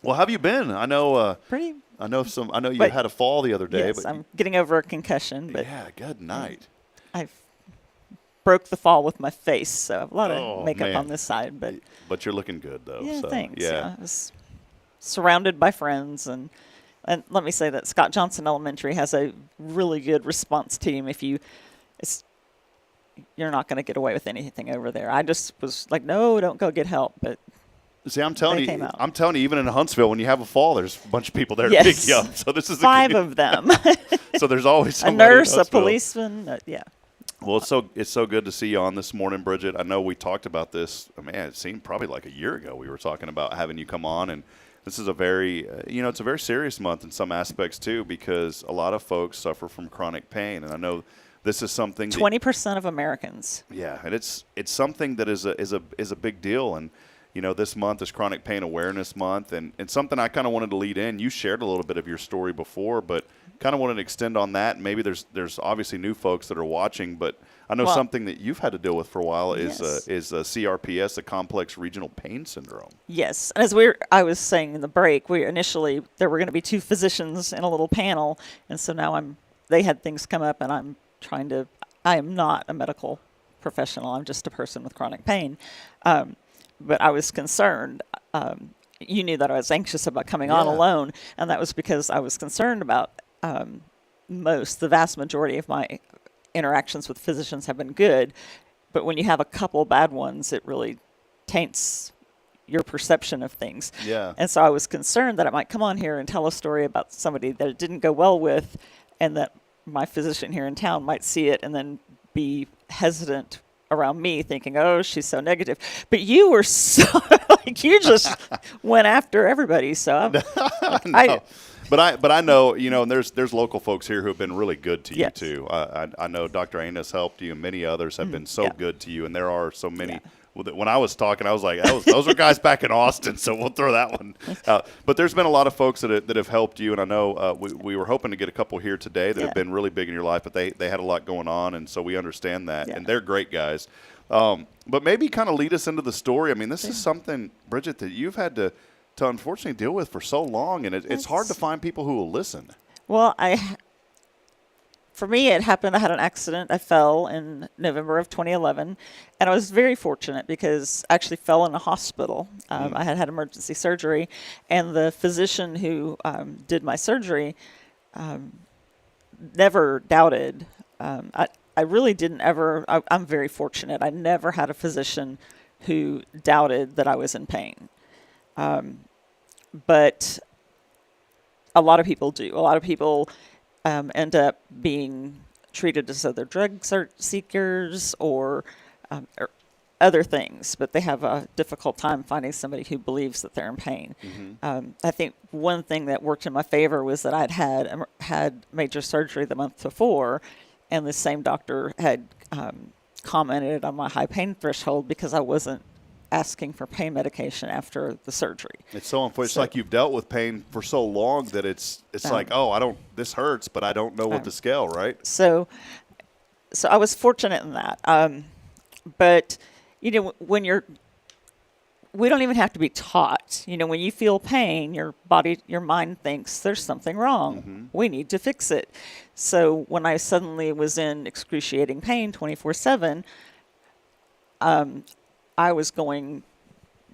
Well, how have you been? I know. Pretty. I know you had a fall the other day. Yes, but I'm getting over a concussion. But yeah, good night. I broke the fall with my face, so a lot of makeup on this side. But you're looking good though. Yeah, so, thanks. Yeah. I was surrounded by friends, and let me say that Scott Johnson Elementary has a really good response team. you're not going to get away with anything over there. I just was like, no, don't go get help. But see, I'm telling they you, came out. I'm telling you, even in Huntsville, when you have a fall, there's a bunch of people there Yes. to pick you up. So this is 5 of them. So there's always a somebody in nurse, a Huntsville. policeman. Yeah. Well, it's so good to see you on this morning, Bridget. I know we talked about this. Man, it seemed probably like a year ago we were talking about having you come on, and this is a very it's a very serious month in some aspects too, because a lot of folks suffer from chronic pain, and I know this is something 20% of Americans. Yeah, and it's something that is a big deal, and this month is Chronic Pain Awareness Month, and something I kind of wanted to lead in. You shared a little bit of your story before, but kind of wanted to extend on that. Maybe there's obviously new folks that are watching, but I know something that you've had to deal with for a while is CRPS, a complex regional pain syndrome. Yes, as I was saying in the break, initially there were going to be 2 physicians in a little panel, and so now they had things come up, and I am not a medical professional. I'm just a person with chronic pain. But I was concerned. You knew that I was anxious about coming on alone, and that was because I was concerned about the vast majority of my interactions with physicians have been good, but when you have a couple bad ones, it really taints your perception of things. Yeah. And so I was concerned that I might come on here and tell a story about somebody that it didn't go well with, and that my physician here in town might see it and then be hesitant around me, thinking, oh, she's so negative. But you were so, you just went after everybody. So no. But I know, and there's local folks here who have been really good to you too. I know Dr. Aines helped you, and many others have been so good to you, and there are so many. When I was talking, I was like, those are guys back in Austin, so we'll throw that one out. But there's been a lot of folks that have helped you, and I know we were hoping to get a couple here today that have been really big in your life, but they had a lot going on, and so we understand that, and they're great guys. But maybe kind of lead us into the story. I mean, this is something, Bridget, that you've had to unfortunately deal with for so long, and it's hard to find people who will listen. Well, for me, it happened. I had an accident. I fell in November of 2011, and I was very fortunate because I actually fell in a hospital. I had emergency surgery, and the physician who did my surgery never doubted. I really didn't ever. I'm very fortunate. I never had a physician who doubted that I was in pain. But a lot of people do. A lot of people end up being treated as though they're drug seekers or other things, but they have a difficult time finding somebody who believes that they're in pain. Mm-hmm. I think one thing that worked in my favor was that I'd had major surgery the month before, and the same doctor had commented on my high pain threshold because I wasn't asking for pain medication after the surgery. It's so unfortunate. It's like you've dealt with pain for so long that it's like, this hurts, but I don't know what to scale, right? So I was fortunate in that. But when we don't even have to be taught. When you feel pain, your mind thinks there's something wrong. Mm-hmm. We need to fix it. So when I suddenly was in excruciating pain 24/7, I was going,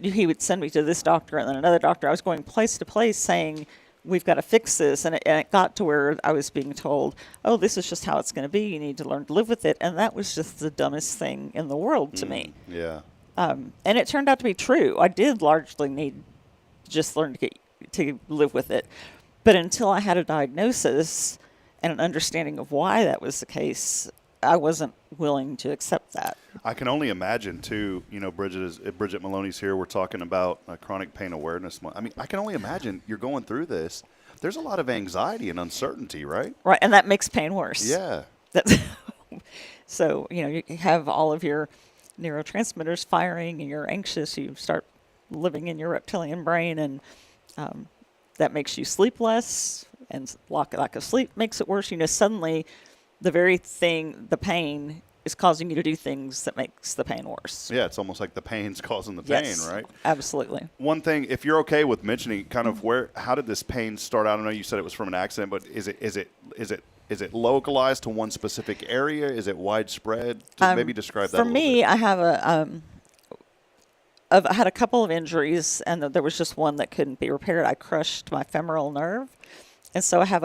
he would send me to this doctor and then another doctor. I was going place to place saying, we've got to fix this. And it got to where I was being told, oh, this is just how it's going to be. You need to learn to live with it. And that was just the dumbest thing in the world to me. Yeah. And it turned out to be true. I did largely need to just learn to live with it. But until I had a diagnosis and an understanding of why that was the case, I wasn't willing to accept that. I can only imagine, too, Bridget Maloney's here. We're talking about Chronic Pain Awareness Month. I mean, I can only imagine you're going through this. There's a lot of anxiety and uncertainty, right? Right, and that makes pain worse. Yeah. So, you have all of your neurotransmitters firing and you're anxious. You start living in your reptilian brain, and that makes you sleep less, and lack of sleep makes it worse. Suddenly the very thing, the pain, is causing you to do things that makes the pain worse. Yeah, it's almost like the pain's causing the pain, yes, right? Absolutely. One thing, if you're okay with mentioning kind of how did this pain start out? I know you said it was from an accident, but is it localized to one specific area? Is it widespread? Maybe describe that a little bit. For me, I have I had a couple of injuries, and there was just one that couldn't be repaired. I crushed my femoral nerve, and so I have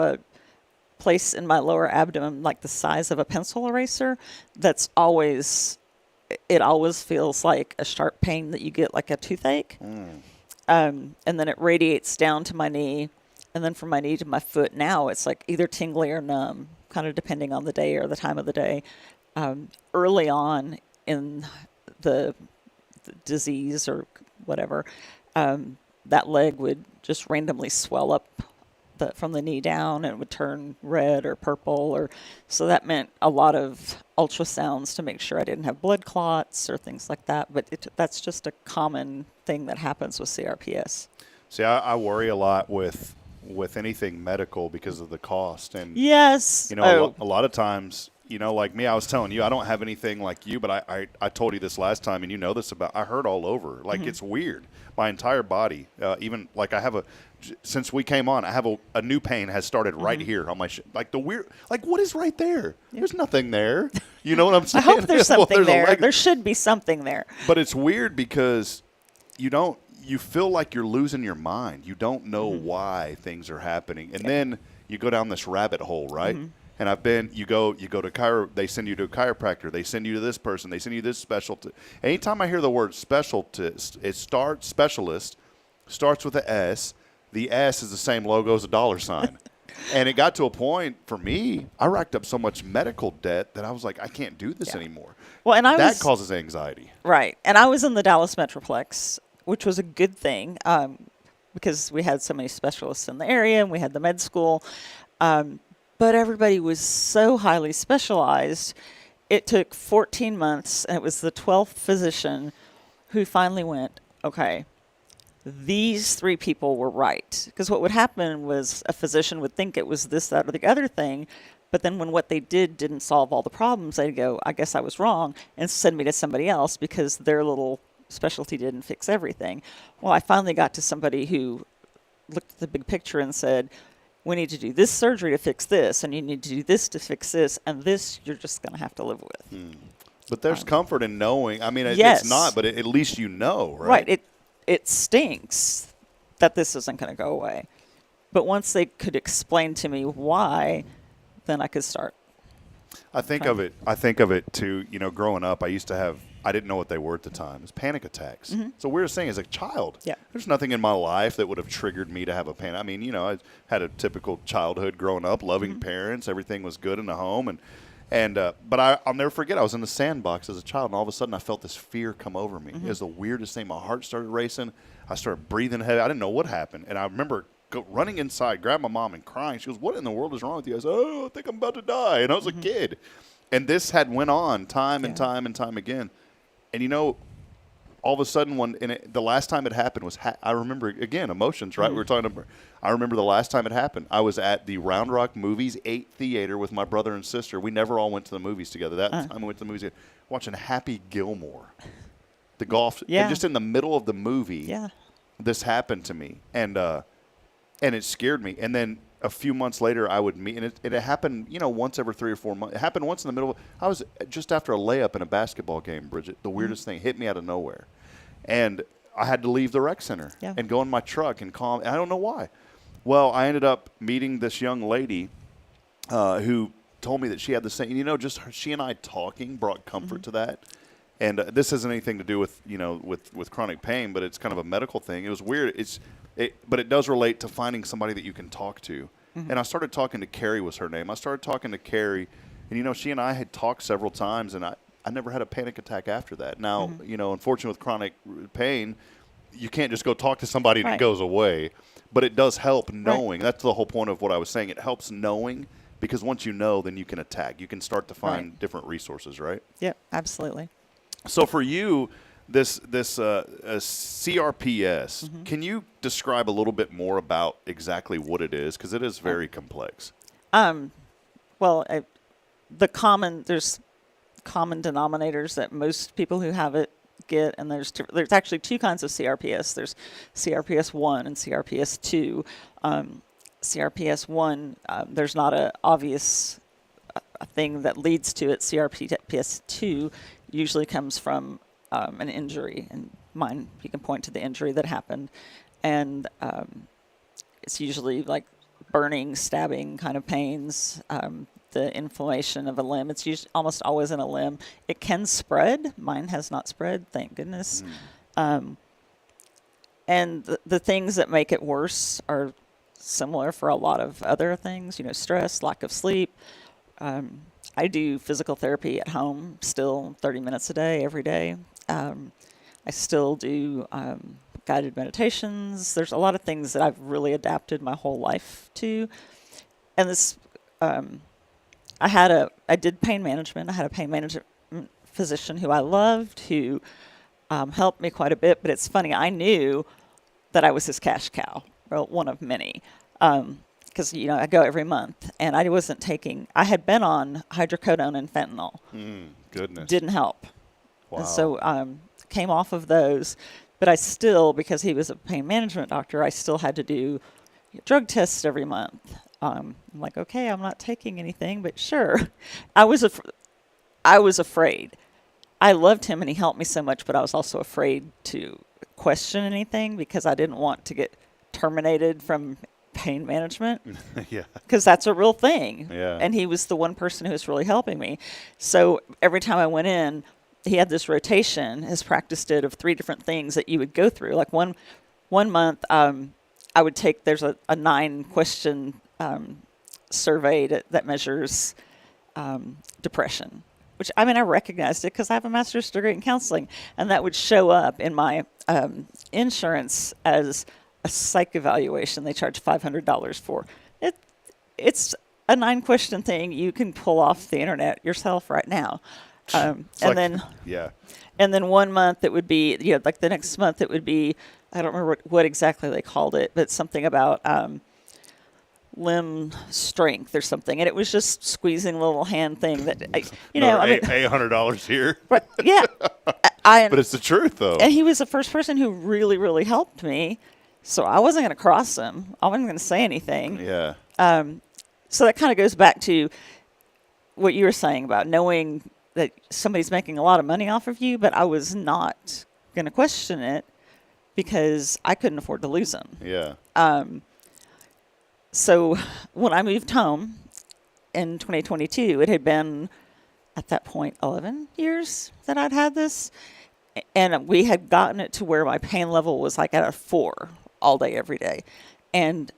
place in my lower abdomen, like the size of a pencil eraser, it always feels like a sharp pain that you get like a toothache. And then it radiates down to my knee. And then from my knee to my foot, now it's like either tingly or numb, kind of depending on the day or the time of the day. Early on in the disease or whatever, that leg would just randomly swell up from the knee down, and it would turn red or purple, so that meant a lot of ultrasounds to make sure I didn't have blood clots or things like that. But that's just a common thing that happens with CRPS. See, I worry a lot with anything medical because of the cost. And yes, a lot of times, like me, I was telling you, I don't have anything like you, but I told you this last time, and you know this about, I hurt all over. Like, it's weird. My entire body, even like since we came on, I have a new pain has started right here on my like the weird, like what is right there? There's nothing there. You know what I'm saying? I hope there's something there. There should be something there. But it's weird because you feel like you're losing your mind. You don't know why things are happening. And then you go down this rabbit hole, right? And you go to they send you to a chiropractor. They send you to this person. They send you this specialty. Anytime I hear the word specialist, specialist starts with an S. The S is the same logo as a dollar sign. And it got to a point for me, I racked up so much medical debt that I was like, I can't do this anymore. Well, and that causes anxiety. Right. And I was in the Dallas Metroplex, which was a good thing because we had so many specialists in the area and we had the med school. But everybody was so highly specialized. It took 14 months, and it was the 12th physician who finally went, okay, these 3 people were right. Because what would happen was a physician would think it was this, that, or the other thing, but then when what they didn't solve all the problems, they'd go, I guess I was wrong, and send me to somebody else because their little specialty didn't fix everything. Well, I finally got to somebody who looked at the big picture and said, we need to do this surgery to fix this, and you need to do this to fix this, and this you're just going to have to live with. But there's comfort in knowing. I mean, yes. It's not, but at least you know, right? Right. It stinks that this isn't going to go away. But once they could explain to me why, then I could start. I think of it too, growing up, I didn't know what they were at the time. It's panic attacks. It's the weirdest thing as a child. Yeah. There's nothing in my life that would have triggered me to have a panic. I mean, I had a typical childhood growing up, loving parents. Everything was good in the home. But I'll never forget, I was in the sandbox as a child, and all of a sudden I felt this fear come over me. It was the weirdest thing. My heart started racing. I started breathing heavy. I didn't know what happened. And I remember running inside, grabbed my mom and crying. She goes, what in the world is wrong with you? I said, I think I'm about to die. And I was a kid. And this went on time and time and time again. And all of a sudden, the last time it happened was, I remember, again, emotions, right? We were talking about, I remember the last time it happened. I was at the Round Rock Movies 8 Theater with my brother and sister. We never all went to the movies together. That time we went to the movies watching Happy Gilmore, the golf. And just in the middle of the movie, this happened to me. And it scared me. And then a few months later, I would meet, and it happened, once every 3 or 4 months. It happened once in the middle. I was just after a layup in a basketball game, Bridget. The weirdest thing hit me out of nowhere. And I had to leave the rec center and go in my truck and call. I don't know why. Well, I ended up meeting this young lady who told me that she had the same. Just she and I talking brought comfort to that. And this hasn't anything to do with with chronic pain, but it's kind of a medical thing. It was weird. But it does relate to finding somebody that you can talk to. And I started talking to Carrie, was her name. I started talking to Carrie, and she and I had talked several times, and I never had a panic attack after that. Now, unfortunately with chronic pain, you can't just go talk to somebody and it goes away. But it does help knowing. That's the whole point of what I was saying. It helps knowing, because once you know, then you can attack. You can start to find different resources, right? Yeah, absolutely. So for you, this CRPS, can you describe a little bit more about exactly what it is? Because it is very complex. Well, there's common denominators that most people who have it get, and there's actually 2 kinds of CRPS. There's CRPS 1 and CRPS 2. CRPS 1, there's not an obvious thing that leads to it. CRPS 2 usually comes from an injury, and mine, you can point to the injury that happened, and it's usually like burning, stabbing kind of pains, the inflammation of a limb. It's usually almost always in a limb. It can spread. Mine has not spread, thank goodness. And the things that make it worse are similar for a lot of other things, stress, lack of sleep. I do physical therapy at home still 30 minutes a day, every day. I still do guided meditations. There's a lot of things that I've really adapted my whole life to. And this, I did pain management. I had a pain management physician who I loved, who helped me quite a bit. But it's funny, I knew that I was his cash cow, well, one of many. Because, I go every month, and I wasn't taking, I had been on hydrocodone and fentanyl. Goodness. Didn't help. Wow. And so came off of those, but I still, because he was a pain management doctor, I still had to do drug tests every month. I'm like, okay, I'm not taking anything, but sure. I was afraid. I loved him, and he helped me so much, but I was also afraid to question anything because I didn't want to get terminated from pain management. Yeah. Because that's a real thing. Yeah. And he was the one person who was really helping me. So every time I went in, he had this rotation, his practice did, of 3 different things that you would go through. Like one month, I would take, there's a 9-question survey that measures depression, which, I recognized it because I have a master's degree in counseling, and that would show up in my insurance as a psych evaluation. They charge $500 for it. It's a 9-question thing you can pull off the internet yourself right now. And then 1 month it would be, like the next month it would be, I don't remember what exactly they called it, but something about limb strength or something. And it was just squeezing a little hand thing that, $800 here. But yeah. But it's the truth, though. And he was the first person who really, really helped me. So I wasn't going to cross him. I wasn't going to say anything. Yeah. So that kind of goes back to what you were saying about knowing that somebody's making a lot of money off of you, but I was not going to question it because I couldn't afford to lose him. Yeah. So when I moved home in 2022, it had been, at that point, 11 years that I'd had this. And we had gotten it to where my pain level was like at a 4 all day, every day. And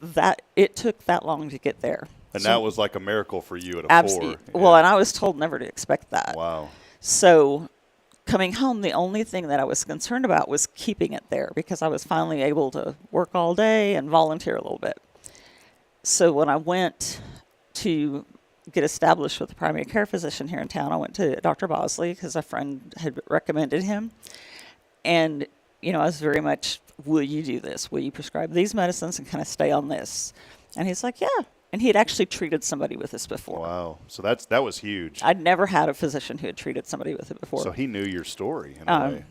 that it took that long to get there. And that was like a miracle for you at a 4. Yeah. Well, and I was told never to expect that. Wow. So coming home, the only thing that I was concerned about was keeping it there because I was finally able to work all day and volunteer a little bit. So when I went to get established with a primary care physician here in town, I went to Dr. Bosley because a friend had recommended him. And, I was very much, will you do this? Will you prescribe these medicines and kind of stay on this? And he's like, yeah. And he had actually treated somebody with this before. Wow. So that was huge. I'd never had a physician who had treated somebody with it before. So he knew your story in a way.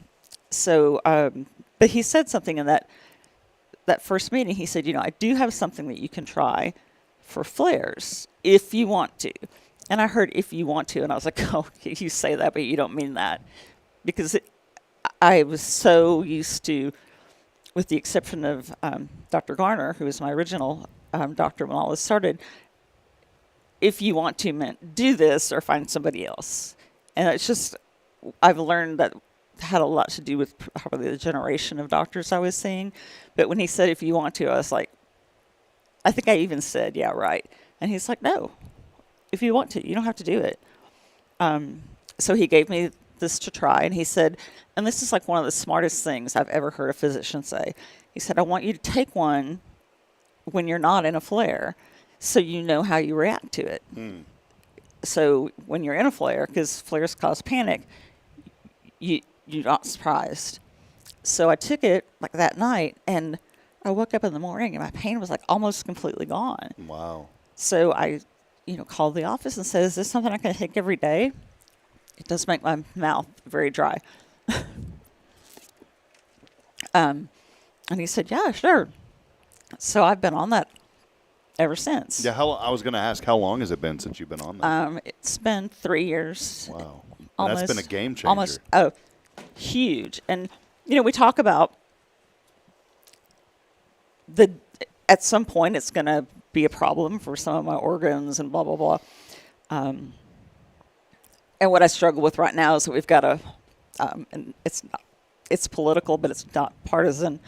So, but he said something in that first meeting. He said, I do have something that you can try for flares if you want to. And I heard if you want to, and I was like, oh, you say that, but you don't mean that. Because I was so used to, with the exception of Dr. Garner, who was my original doctor when all this started, if you want to meant do this or find somebody else. And it's just, I've learned that had a lot to do with probably the generation of doctors I was seeing. But when he said, if you want to, I was like, I think I even said, yeah, right. And he's like, no, if you want to, you don't have to do it. So he gave me this to try. And he said, and this is like one of the smartest things I've ever heard a physician say. He said, I want you to take one when you're not in a flare so you know how you react to it. So when you're in a flare, because flares cause panic, you're not surprised. So I took it like that night, and I woke up in the morning, and my pain was like almost completely gone. Wow. So I, called the office and said, is this something I can take every day? It does make my mouth very dry. And he said, yeah, sure. So I've been on that ever since. Yeah, I was going to ask, how long has it been since you've been on that? It's been 3 years. Wow. Almost, that's been a game changer. Huge. And, we talk about at some point it's going to be a problem for some of my organs and blah, blah, blah. And what I struggle with right now is that we've got and it's political, but it's not partisan.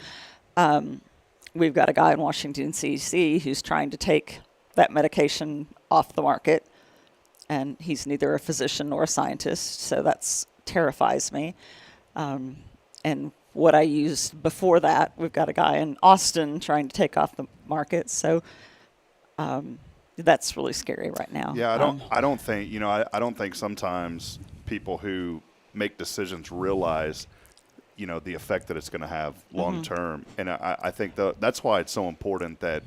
We've got a guy in Washington, D.C. who's trying to take that medication off the market, and he's neither a physician nor a scientist, so that terrifies me. And what I used before that, we've got a guy in Austin trying to take off the market, so that's really scary right now. Yeah, I don't think I don't think sometimes people who make decisions realize the effect that it's going to have long term. And I think that's why it's so important that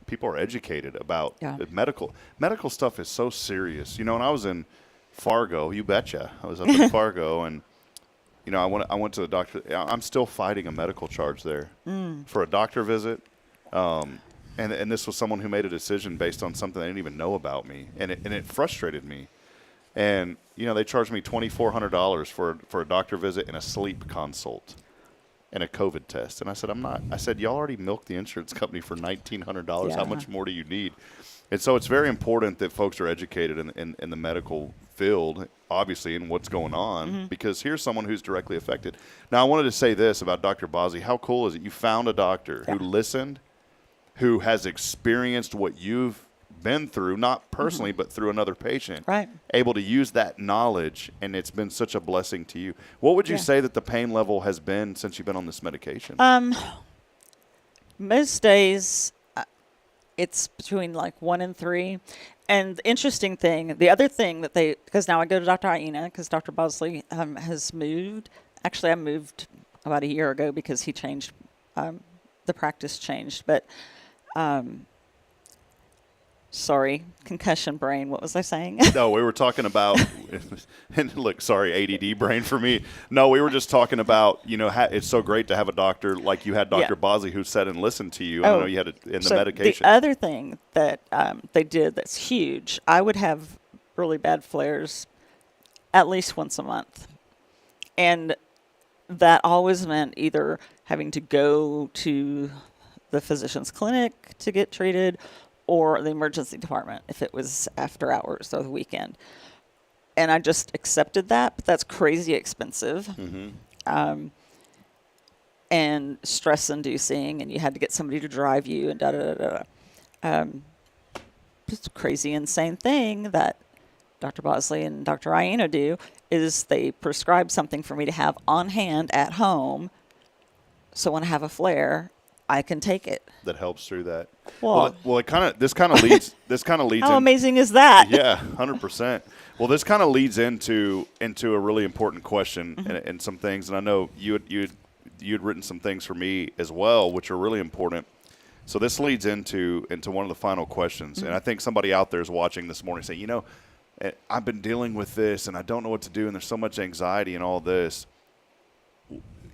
people are educated about medical stuff is so serious. When I was in Fargo, you betcha, I was up in Fargo, and I went to the doctor. I'm still fighting a medical charge there for a doctor visit. And this was someone who made a decision based on something they didn't even know about me, and it frustrated me. And they charged me $2,400 for a doctor visit and a sleep consult and a COVID test. And I said, I said, y'all already milked the insurance company for $1,900. Yeah. How much more do you need? And so it's very important that folks are educated in the medical field, obviously, in what's going on, because here's someone who's directly affected. Now, I wanted to say this about Dr. Bosley. How cool is it? You found a doctor who listened, who has experienced what you've been through, not personally, but through another patient, right? Able to use that knowledge, and it's been such a blessing to you. What would you say that the pain level has been since you've been on this medication? Most days, it's between like 1 and 3. And the interesting thing, the other thing that because now I go to Dr. Aina, because Dr. Bosley has moved. Actually, I moved about a year ago because he changed, the practice changed, but sorry, concussion brain. What was I saying? No, we were talking about, and look, sorry, ADD brain for me. No, we were just talking about, it's so great to have a doctor like you had, Dr. Bosley, who sat and listened to you. I know you had it in the medication. The other thing that they did that's huge, I would have really bad flares at least once a month. And that always meant either having to go to the physician's clinic to get treated or the emergency department if it was after hours or the weekend. And I just accepted that, but that's crazy expensive. And stress-inducing, and you had to get somebody to drive you, and da-da-da-da. It's a crazy, insane thing that Dr. Bosley and Dr. Aina do is they prescribe something for me to have on hand at home, so when I have a flare, I can take it. That helps through that. Well, this kind of leads. How amazing is that? Yeah, 100%. Well, this kind of leads into a really important question and some things. And I know you'd written some things for me as well, which are really important. So this leads into one of the final questions. And I think somebody out there is watching this morning saying, I've been dealing with this and I don't know what to do, and there's so much anxiety and all this.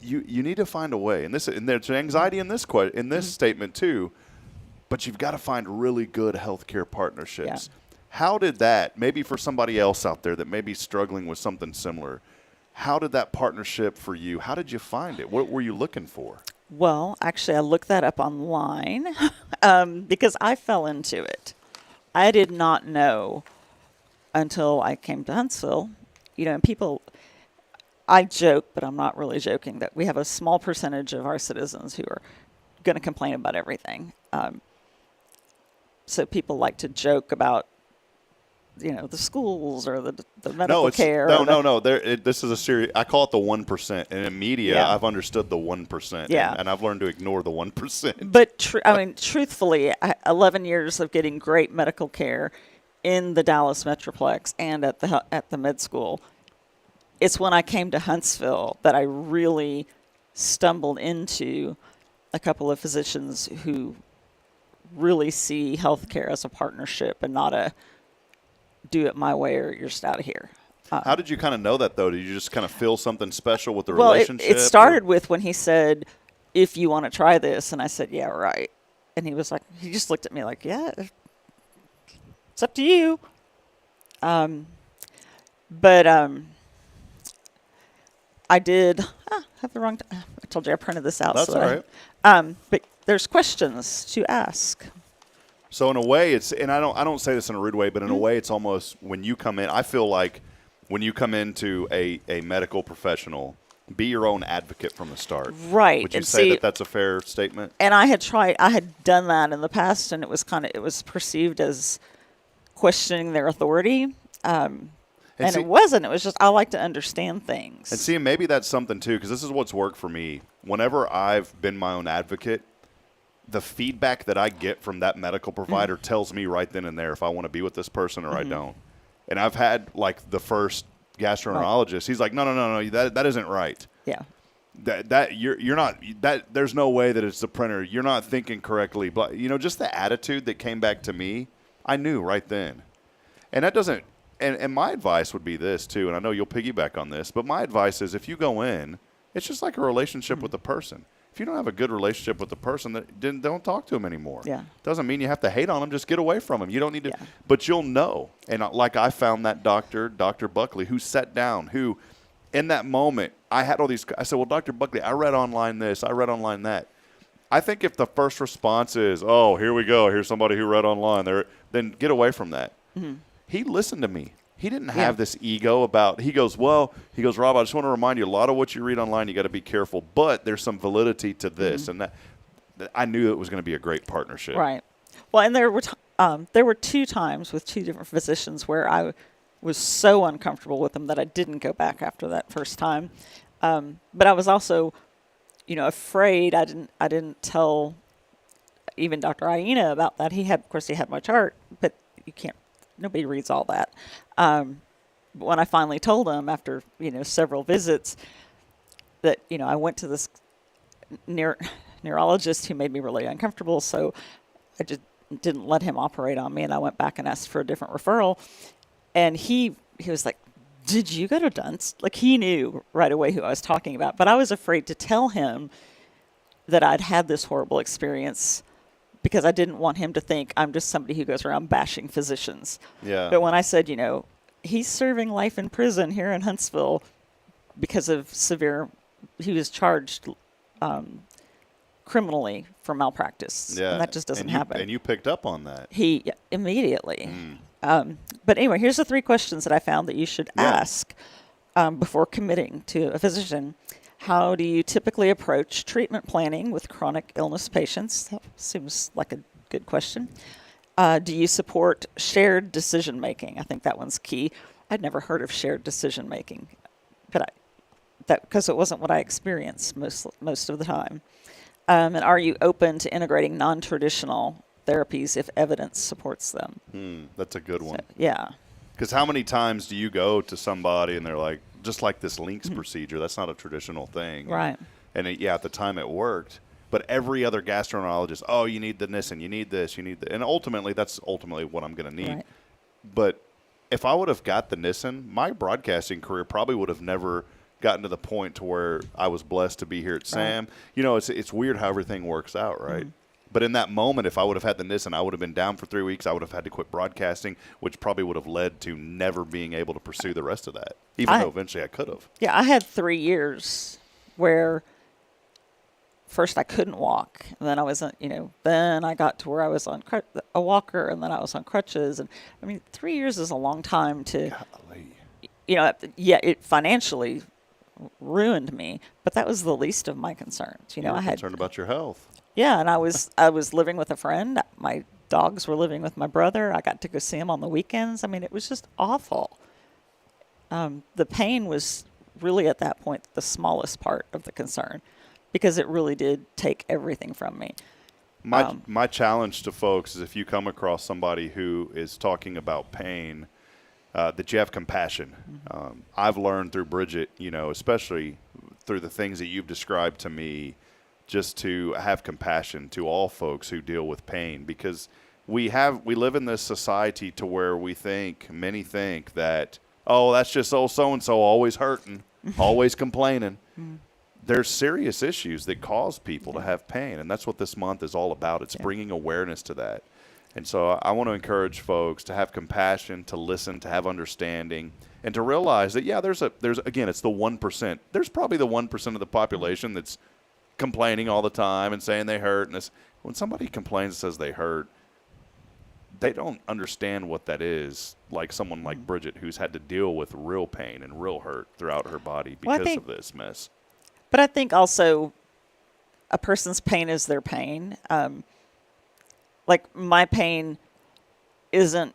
You need to find a way, and there's anxiety in this statement too, but you've got to find really good healthcare partnerships. Yeah. How did that, maybe for somebody else out there that may be struggling with something similar, how did that partnership for you? How did you find it? What were you looking for? Well, actually, I looked that up online because I fell into it. I did not know until I came to Huntsville, and people. I joke, but I'm not really joking, that we have a small percentage of our citizens who are going to complain about everything. So people like to joke about, the schools or the medical care. No. This is a serious. I call it the 1%. And in media, I've understood the 1%. Yeah. And I've learned to ignore the 1%. But truthfully, 11 years of getting great medical care in the Dallas Metroplex and at the med school. It's when I came to Huntsville that I really stumbled into a couple of physicians who really see healthcare as a partnership and not a do it my way or you're just out of here. How did you kind of know that, though? Did you just kind of feel something special with the relationship? It started with when he said, if you want to try this. And I said, yeah, right. And he was like, he just looked at me like, yeah, it's up to you. I did have the wrong. I told you I printed this out. That's all right. But there's questions to ask. So in a way, it's, and I don't say this in a rude way, but in a way, it's almost when you come in. I feel like when you come into a medical professional, be your own advocate from the start. Right. Would you And say see, that that's a fair statement? And I had done that in the past, and it was perceived as questioning their authority. And see, it wasn't. It was just, I like to understand things. And see, maybe that's something too, because this is what's worked for me. Whenever I've been my own advocate, the feedback that I get from that medical provider tells me right then and there if I want to be with this person or I don't. And I've had like the first gastroenterologist. He's like, no, that isn't right. Yeah. That you're not, that there's no way that it's the printer. You're not thinking correctly. But just the attitude that came back to me, I knew right then. And that doesn't. And my advice would be this, too, and I know you'll piggyback on this, but my advice is if you go in, it's just like a relationship with the person. If you don't have a good relationship with the person, then don't talk to them anymore. Yeah. Doesn't mean you have to hate on them. Just get away from them. You don't need to. Yeah. But you'll know. And like I found that doctor, Dr. Buckley, who sat down, who in that moment, I had all these. I said, well, Dr. Buckley, I read online this. I read online that. I think if the first response is, oh, here we go. Here's somebody who read online, then get away from that. He listened to me. He didn't have this ego about, he goes, Rob, I just want to remind you, a lot of what you read online, you got to be careful, but there's some validity to this. And that I knew it was going to be a great partnership. Right. Well, and there were 2 times with 2 different physicians where I was so uncomfortable with them that I didn't go back after that first time. But I was also, afraid. I didn't tell even Dr. Aina about that. Of course, he had my chart, but you can't. Nobody reads all that. But when I finally told him after, several visits that, I went to this neurologist who made me really uncomfortable, so I just didn't let him operate on me, and I went back and asked for a different referral. And he was like, did you go to Dunst? Like, he knew right away who I was talking about. But I was afraid to tell him that I'd had this horrible experience because I didn't want him to think I'm just somebody who goes around bashing physicians. Yeah. But when I said, he's serving life in prison here in Huntsville because of he was charged criminally for malpractice. Yeah. And that just doesn't happen. And you picked up on that. He immediately. But anyway, here's the 3 questions that I found that you should ask before committing to a physician. How do you typically approach treatment planning with chronic illness patients? That seems like a good question. Do you support shared decision making? I think that one's key. I'd never heard of shared decision making, but because it wasn't what I experienced most of the time. And are you open to integrating non-traditional therapies if evidence supports them? That's a good one. So, yeah. Because how many times do you go to somebody and they're like, just like this links procedure, that's not a traditional thing. Right. And at the time it worked. But every other gastroenterologist, oh, you need the Nissen, you need this, you need that. And that's ultimately what I'm going to need. Right. But if I would have got the Nissen, my broadcasting career probably would have never gotten to the point to where I was blessed to be here at SAM. It's weird how everything works out, right? But in that moment, if I would have had the Nissen, I would have been down for 3 weeks. I would have had to quit broadcasting, which probably would have led to never being able to pursue the rest of that, even though eventually I could have. Yeah, I had 3 years where first I couldn't walk, and then I was, then I got to where I was on a walker, and then I was on crutches. And 3 years is a long time to, it financially ruined me, but that was the least of my concerns. You were concerned about your health. Yeah, and I was living with a friend. My dogs were living with my brother. I got to go see him on the weekends. It was just awful. The pain was really at that point the smallest part of the concern because it really did take everything from me. My challenge to folks is if you come across somebody who is talking about pain, that you have compassion. I've learned through Bridget, especially through the things that you've described to me, just to have compassion to all folks who deal with pain, because we live in this society to where many think that, oh, that's just so-and-so always hurting, always complaining. There's serious issues that cause people to have pain, and that's what this month is all about. It's bringing awareness to that. And so I want to encourage folks to have compassion, to listen, to have understanding, and to realize that, there's again, it's the 1%. There's probably the 1% of the population that's complaining all the time and saying they hurt. And when somebody complains and says they hurt, they don't understand what that is, like someone like Bridget, who's had to deal with real pain and real hurt throughout her body because of this mess. But I think also a person's pain is their pain. Like my pain isn't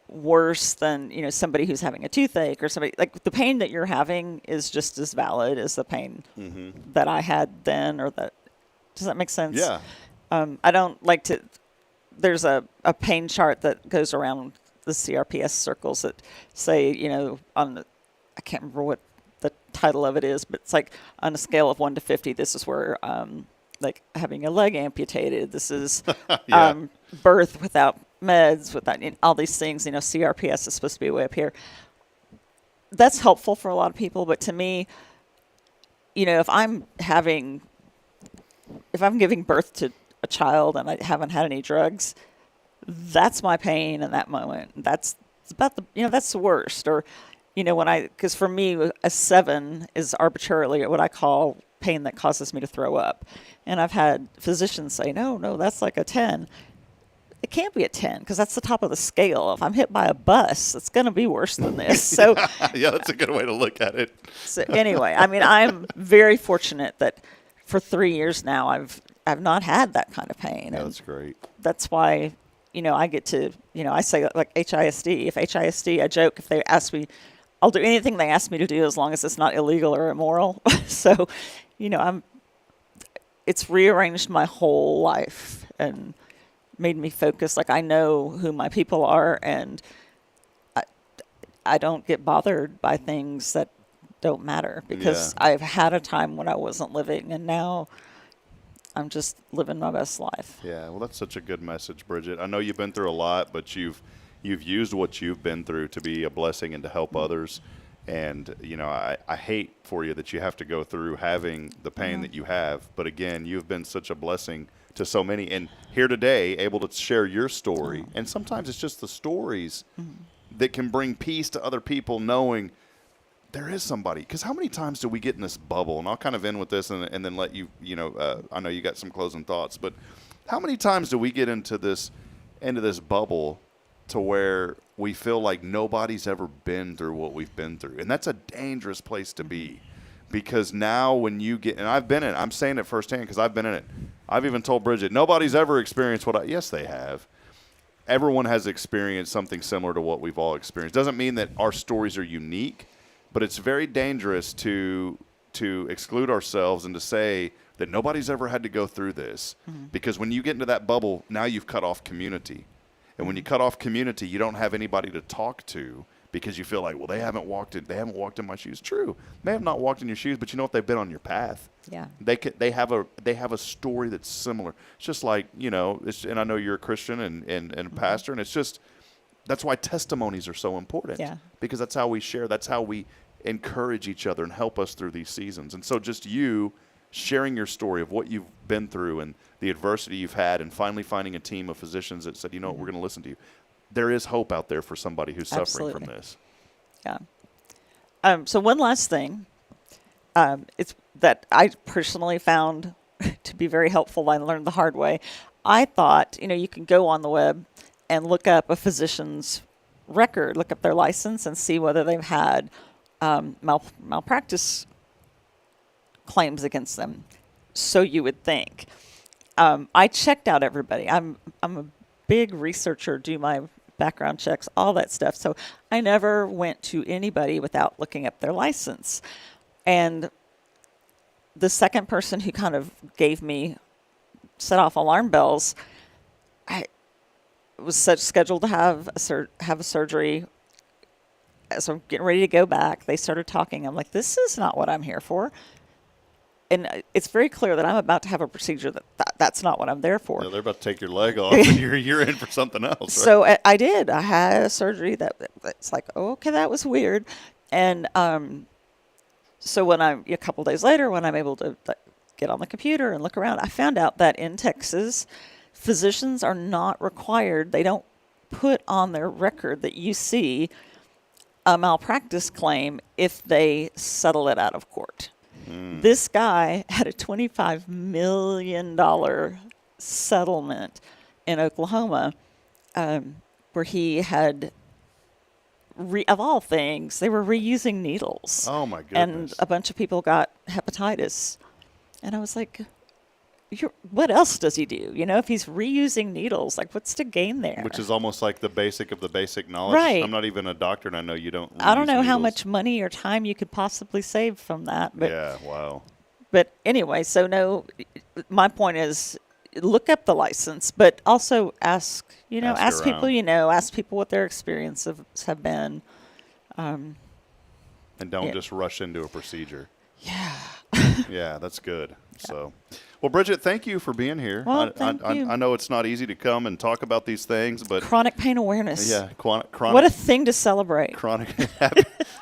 worse than, somebody who's having a toothache or somebody. Like the pain that you're having is just as valid as the pain that I had then, or that. Does that make sense? Yeah. I don't like to. There's a pain chart that goes around the CRPS circles that say, I can't remember what the title of it is, but it's like on a scale of 1 to 50, this is where, like having a leg amputated, this is birth without meds, without all these things, CRPS is supposed to be way up here. That's helpful for a lot of people, but to me, if I'm giving birth to a child and I haven't had any drugs, that's my pain in that moment. That's about that's the worst. Or, because for me, a 7 is arbitrarily what I call pain that causes me to throw up. And I've had physicians say, no, that's like a 10. It can't be a 10 because that's the top of the scale. If I'm hit by a bus, it's going to be worse than this. So yeah, that's a good way to look at it. So anyway, I'm very fortunate that for 3 years now, I've not had that kind of pain. Yeah, that's great. That's why, I get to, I say like HISD. If HISD, I joke, if they ask me, I'll do anything they ask me to do as long as it's not illegal or immoral. So, it's rearranged my whole life and made me focus. Like I know who my people are, and I don't get bothered by things that don't matter because I've had a time when I wasn't living, and now I'm just living my best life. Yeah, well, that's such a good message, Bridget. I know you've been through a lot, but you've used what you've been through to be a blessing and to help others. And, I hate for you that you have to go through having the pain that you have. But, again, you've been such a blessing to so many. And here today, able to share your story. And sometimes it's just the stories that can bring peace to other people, knowing there is somebody. Because how many times do we get in this bubble? And I'll kind of end with this and then let you, I know you got some closing thoughts. But how many times do we get into this bubble to where we feel like nobody's ever been through what we've been through? And that's a dangerous place to be, because now when you get, and I've been in it, I'm saying it firsthand because I've been in it. I've even told Bridget, nobody's ever experienced yes, they have. Everyone has experienced something similar to what we've all experienced. Doesn't mean that our stories are unique, but it's very dangerous to exclude ourselves and to say that nobody's ever had to go through this, because when you get into that bubble, now you've cut off community. And when you cut off community, you don't have anybody to talk to because you feel like, well, they haven't walked in my shoes. True. They have not walked in your shoes, but you know what? They've been on your path. Yeah. They have a story that's similar. It's just like, and I know you're a Christian and a pastor, and it's just, that's why testimonies are so important. Yeah. Because that's how we share. That's how we encourage each other and help us through these seasons. And so just you sharing your story of what you've been through and the adversity you've had, and finally finding a team of physicians that said, we're going to listen to you. There is hope out there for somebody who's suffering from this. Yeah. So one last thing, it's that I personally found to be very helpful. I learned the hard way. I thought, you can go on the web and look up a physician's record, look up their license and see whether they've had malpractice claims against them. So you would think. I checked out everybody. I'm a big researcher, do my background checks, all that stuff. So I never went to anybody without looking up their license. And the second person who kind of set off alarm bells, I was scheduled to have a surgery. So I'm getting ready to go back. They started talking. I'm like, this is not what I'm here for. And it's very clear that I'm about to have a procedure that's not what I'm there for. Yeah, they're about to take your leg off, and you're in for something else. Right? So I did. I had a surgery that's like, oh, okay, that was weird. And so when a couple days later, when I'm able to get on the computer and look around, I found out that in Texas, physicians are not required. They don't put on their record that you see a malpractice claim if they settle it out of court. This guy had a $25 million settlement in Oklahoma where he had, of all things, they were reusing needles. Oh, my goodness. And a bunch of people got hepatitis. And I was like, what else does he do? You know, if he's reusing needles, like what's to gain there? Which is almost like the basic of the basic knowledge. Right. I'm not even a doctor, and I know you don't. I don't know reuse how needles. much money or time you could possibly save from that. But, Yeah, wow. But anyway, so no, my point is look up the license, but also ask Ask people around. ask people what their experiences have been. And don't Yeah. just rush into a procedure. Yeah. Yeah, that's good. So, well, Bridget, thank you for being here. Well, thank you. I know it's not easy to come and talk about these things, but Chronic pain awareness. yeah, chronic. What a thing to celebrate. Chronic.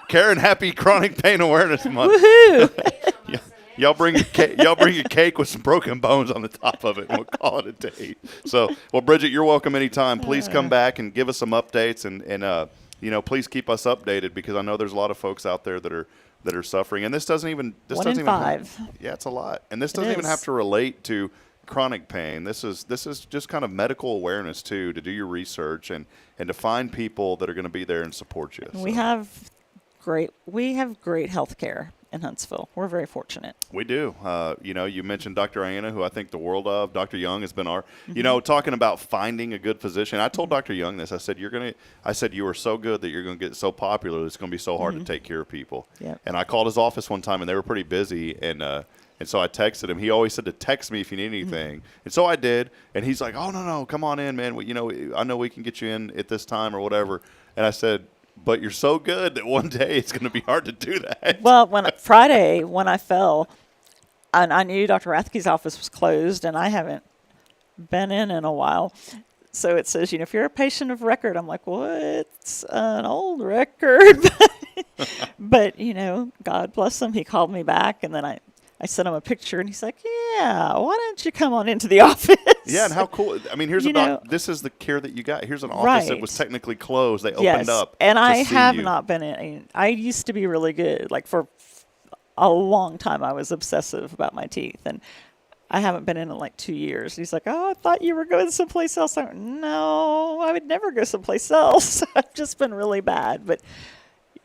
Karen, happy Chronic Pain Awareness Month. Woohoo! Y'all bring a cake with some broken bones on the top of it, and we'll call it a day. So, well, Bridget, you're welcome anytime. Please come back and give us some updates, and please keep us updated, because I know there's a lot of folks out there that are suffering, and this doesn't even 1 in 5. Yeah, it's a lot, and this doesn't even have to relate to chronic pain. This is just kind of medical awareness too, to do your research and to find people that are going to be there and support you. We have great health care in Huntsville. We're very fortunate. We do. You mentioned Dr. Aina, who I think the world of. Dr. Young has been talking about finding a good physician. I told Dr. Young this. I said, you are so good that you're going to get so popular that it's going to be so hard to take care of people. Yep. And I called his office one time, and they were pretty busy, and so I texted him. He always said to text me if you need anything. And so I did. And he's like, oh, no, come on in, man. I know we can get you in at this time or whatever. And I said, but you're so good that one day it's going to be hard to do that. Well, Friday, when I fell, and I knew Dr. Rathke's office was closed, and I haven't been in a while. So it says, if you're a patient of record, I'm like, what's an old record? But, God bless him. He called me back, and then I sent him a picture, and he's like, yeah, why don't you come on into the office? Yeah, and how cool. I mean, this is the care that you got. Here's an office that was technically closed. They opened up. And I have you. not been in. I used to be really good. Like for a long time, I was obsessive about my teeth. And I haven't been in like 2 years. He's like, oh, I thought you were going someplace else. I'm like, no, I would never go someplace else. I've just been really bad. But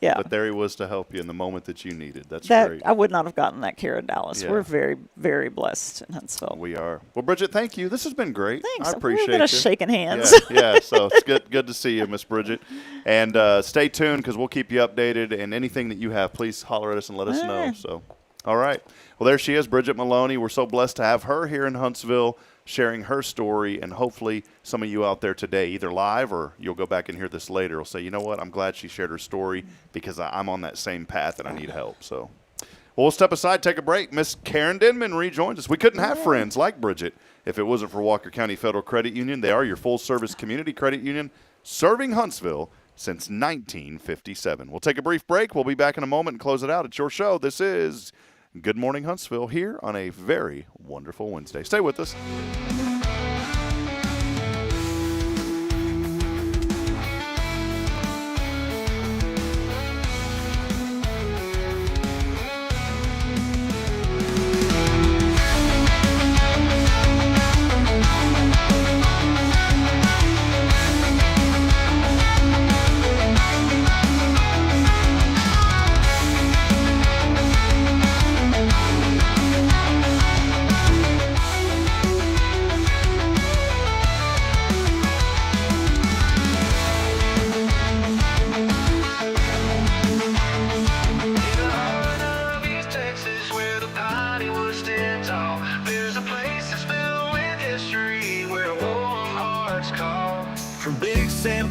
yeah. But there he was to help you in the moment that you needed. That's great. I would not have gotten that care in Dallas. Yeah. We're very, very blessed in Huntsville. We are. Well, Bridget, thank you. This has been great. Thanks. I appreciate We're it. shaking hands. Yeah, so it's good to see you, Miss Bridget. And stay tuned, because we'll keep you updated. And anything that you have, please holler at us and let us know. So, all right. Well, there she is, Bridget Maloney. We're so blessed to have her here in Huntsville, sharing her story, and hopefully some of you out there today, either live or you'll go back and hear this later, will say, you know what, I'm glad she shared her story, because I'm on that same path and I need help. So, well, we'll step aside, take a break. Miss Karen Denman rejoins us. We couldn't have friends like Bridget if it wasn't for Walker County Federal Credit Union. They are your full-service community credit union, serving Huntsville since 1957. We'll take a brief break. We'll be back in a moment and close it out. It's your show. This is Good Morning Huntsville, here on a very wonderful Wednesday. Stay with us.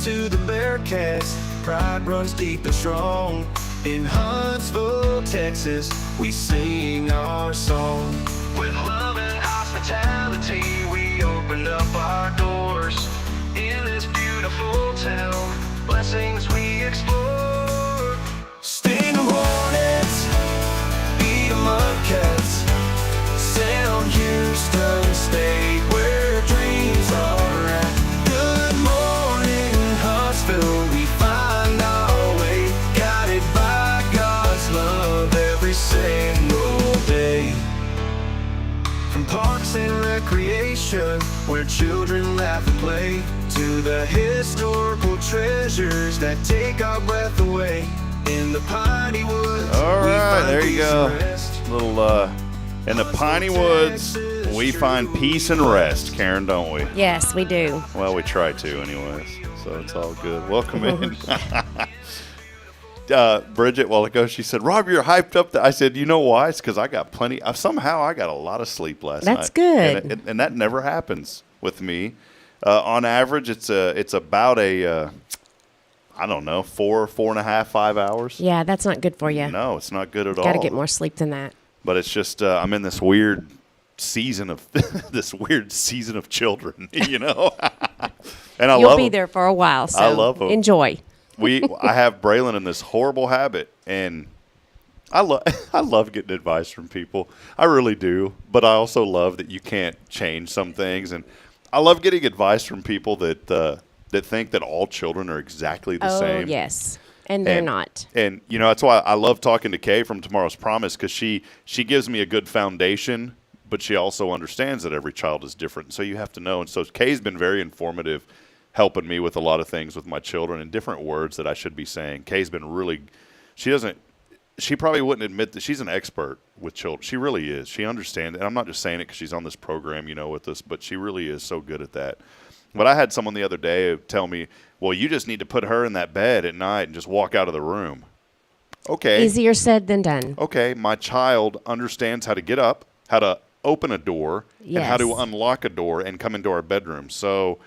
To the Bearcats, pride runs deep and strong. In Huntsville, Texas, we sing our song. With love and hospitality, we open up our doors. In this beautiful town, blessings we explore. Sting 'em hornets, beat 'em mudcats, Sound Houston State, where dreams are at. Good morning, Huntsville, we find our way, guided by God's love every single day. parks and recreation, where children laugh and play, to the historical treasures that take our breath away. In the piney woods. All right, there you go. Little in the piney woods, we find peace and rest, Karen, don't we? Yes, we do. Well, we try to, anyways. So it's all good. Welcome in. Bridget, a while ago, she said, "Rob, you're hyped up." I said, "You know why? It's because I got plenty. Somehow I got a lot of sleep last night. That's good. And that never happens with me. On average, it's about I don't know, 4.5, 5 hours. Yeah, that's not good for you. No, it's not good at all. Got to get more sleep than that. But it's just I'm in this weird season of children, you know. And You'll be there for a while, so I love them. Enjoy. I have Braylon in this horrible habit, and I love getting advice from people. I really do, but I also love that you can't change some things, and I love getting advice from people that think that all children are exactly the same. Oh, yes. And they're not. And, you know, that's why I love talking to Kay from Tomorrow's Promise, because she gives me a good foundation, but she also understands that every child is different. So you have to know. And so Kay's been very informative, helping me with a lot of things with my children and different words that I should be saying. Kay's been really – she probably wouldn't admit that she's an expert with children. She really is. She understands. And I'm not just saying it because she's on this program, you know, with us, but she really is so good at that. But I had someone the other day tell me, well, you just need to put her in that bed at night and just walk out of the room. Okay. Easier said than done. Okay, my child understands how to get up, how to open a door, and how to unlock a door and come into our bedroom. So,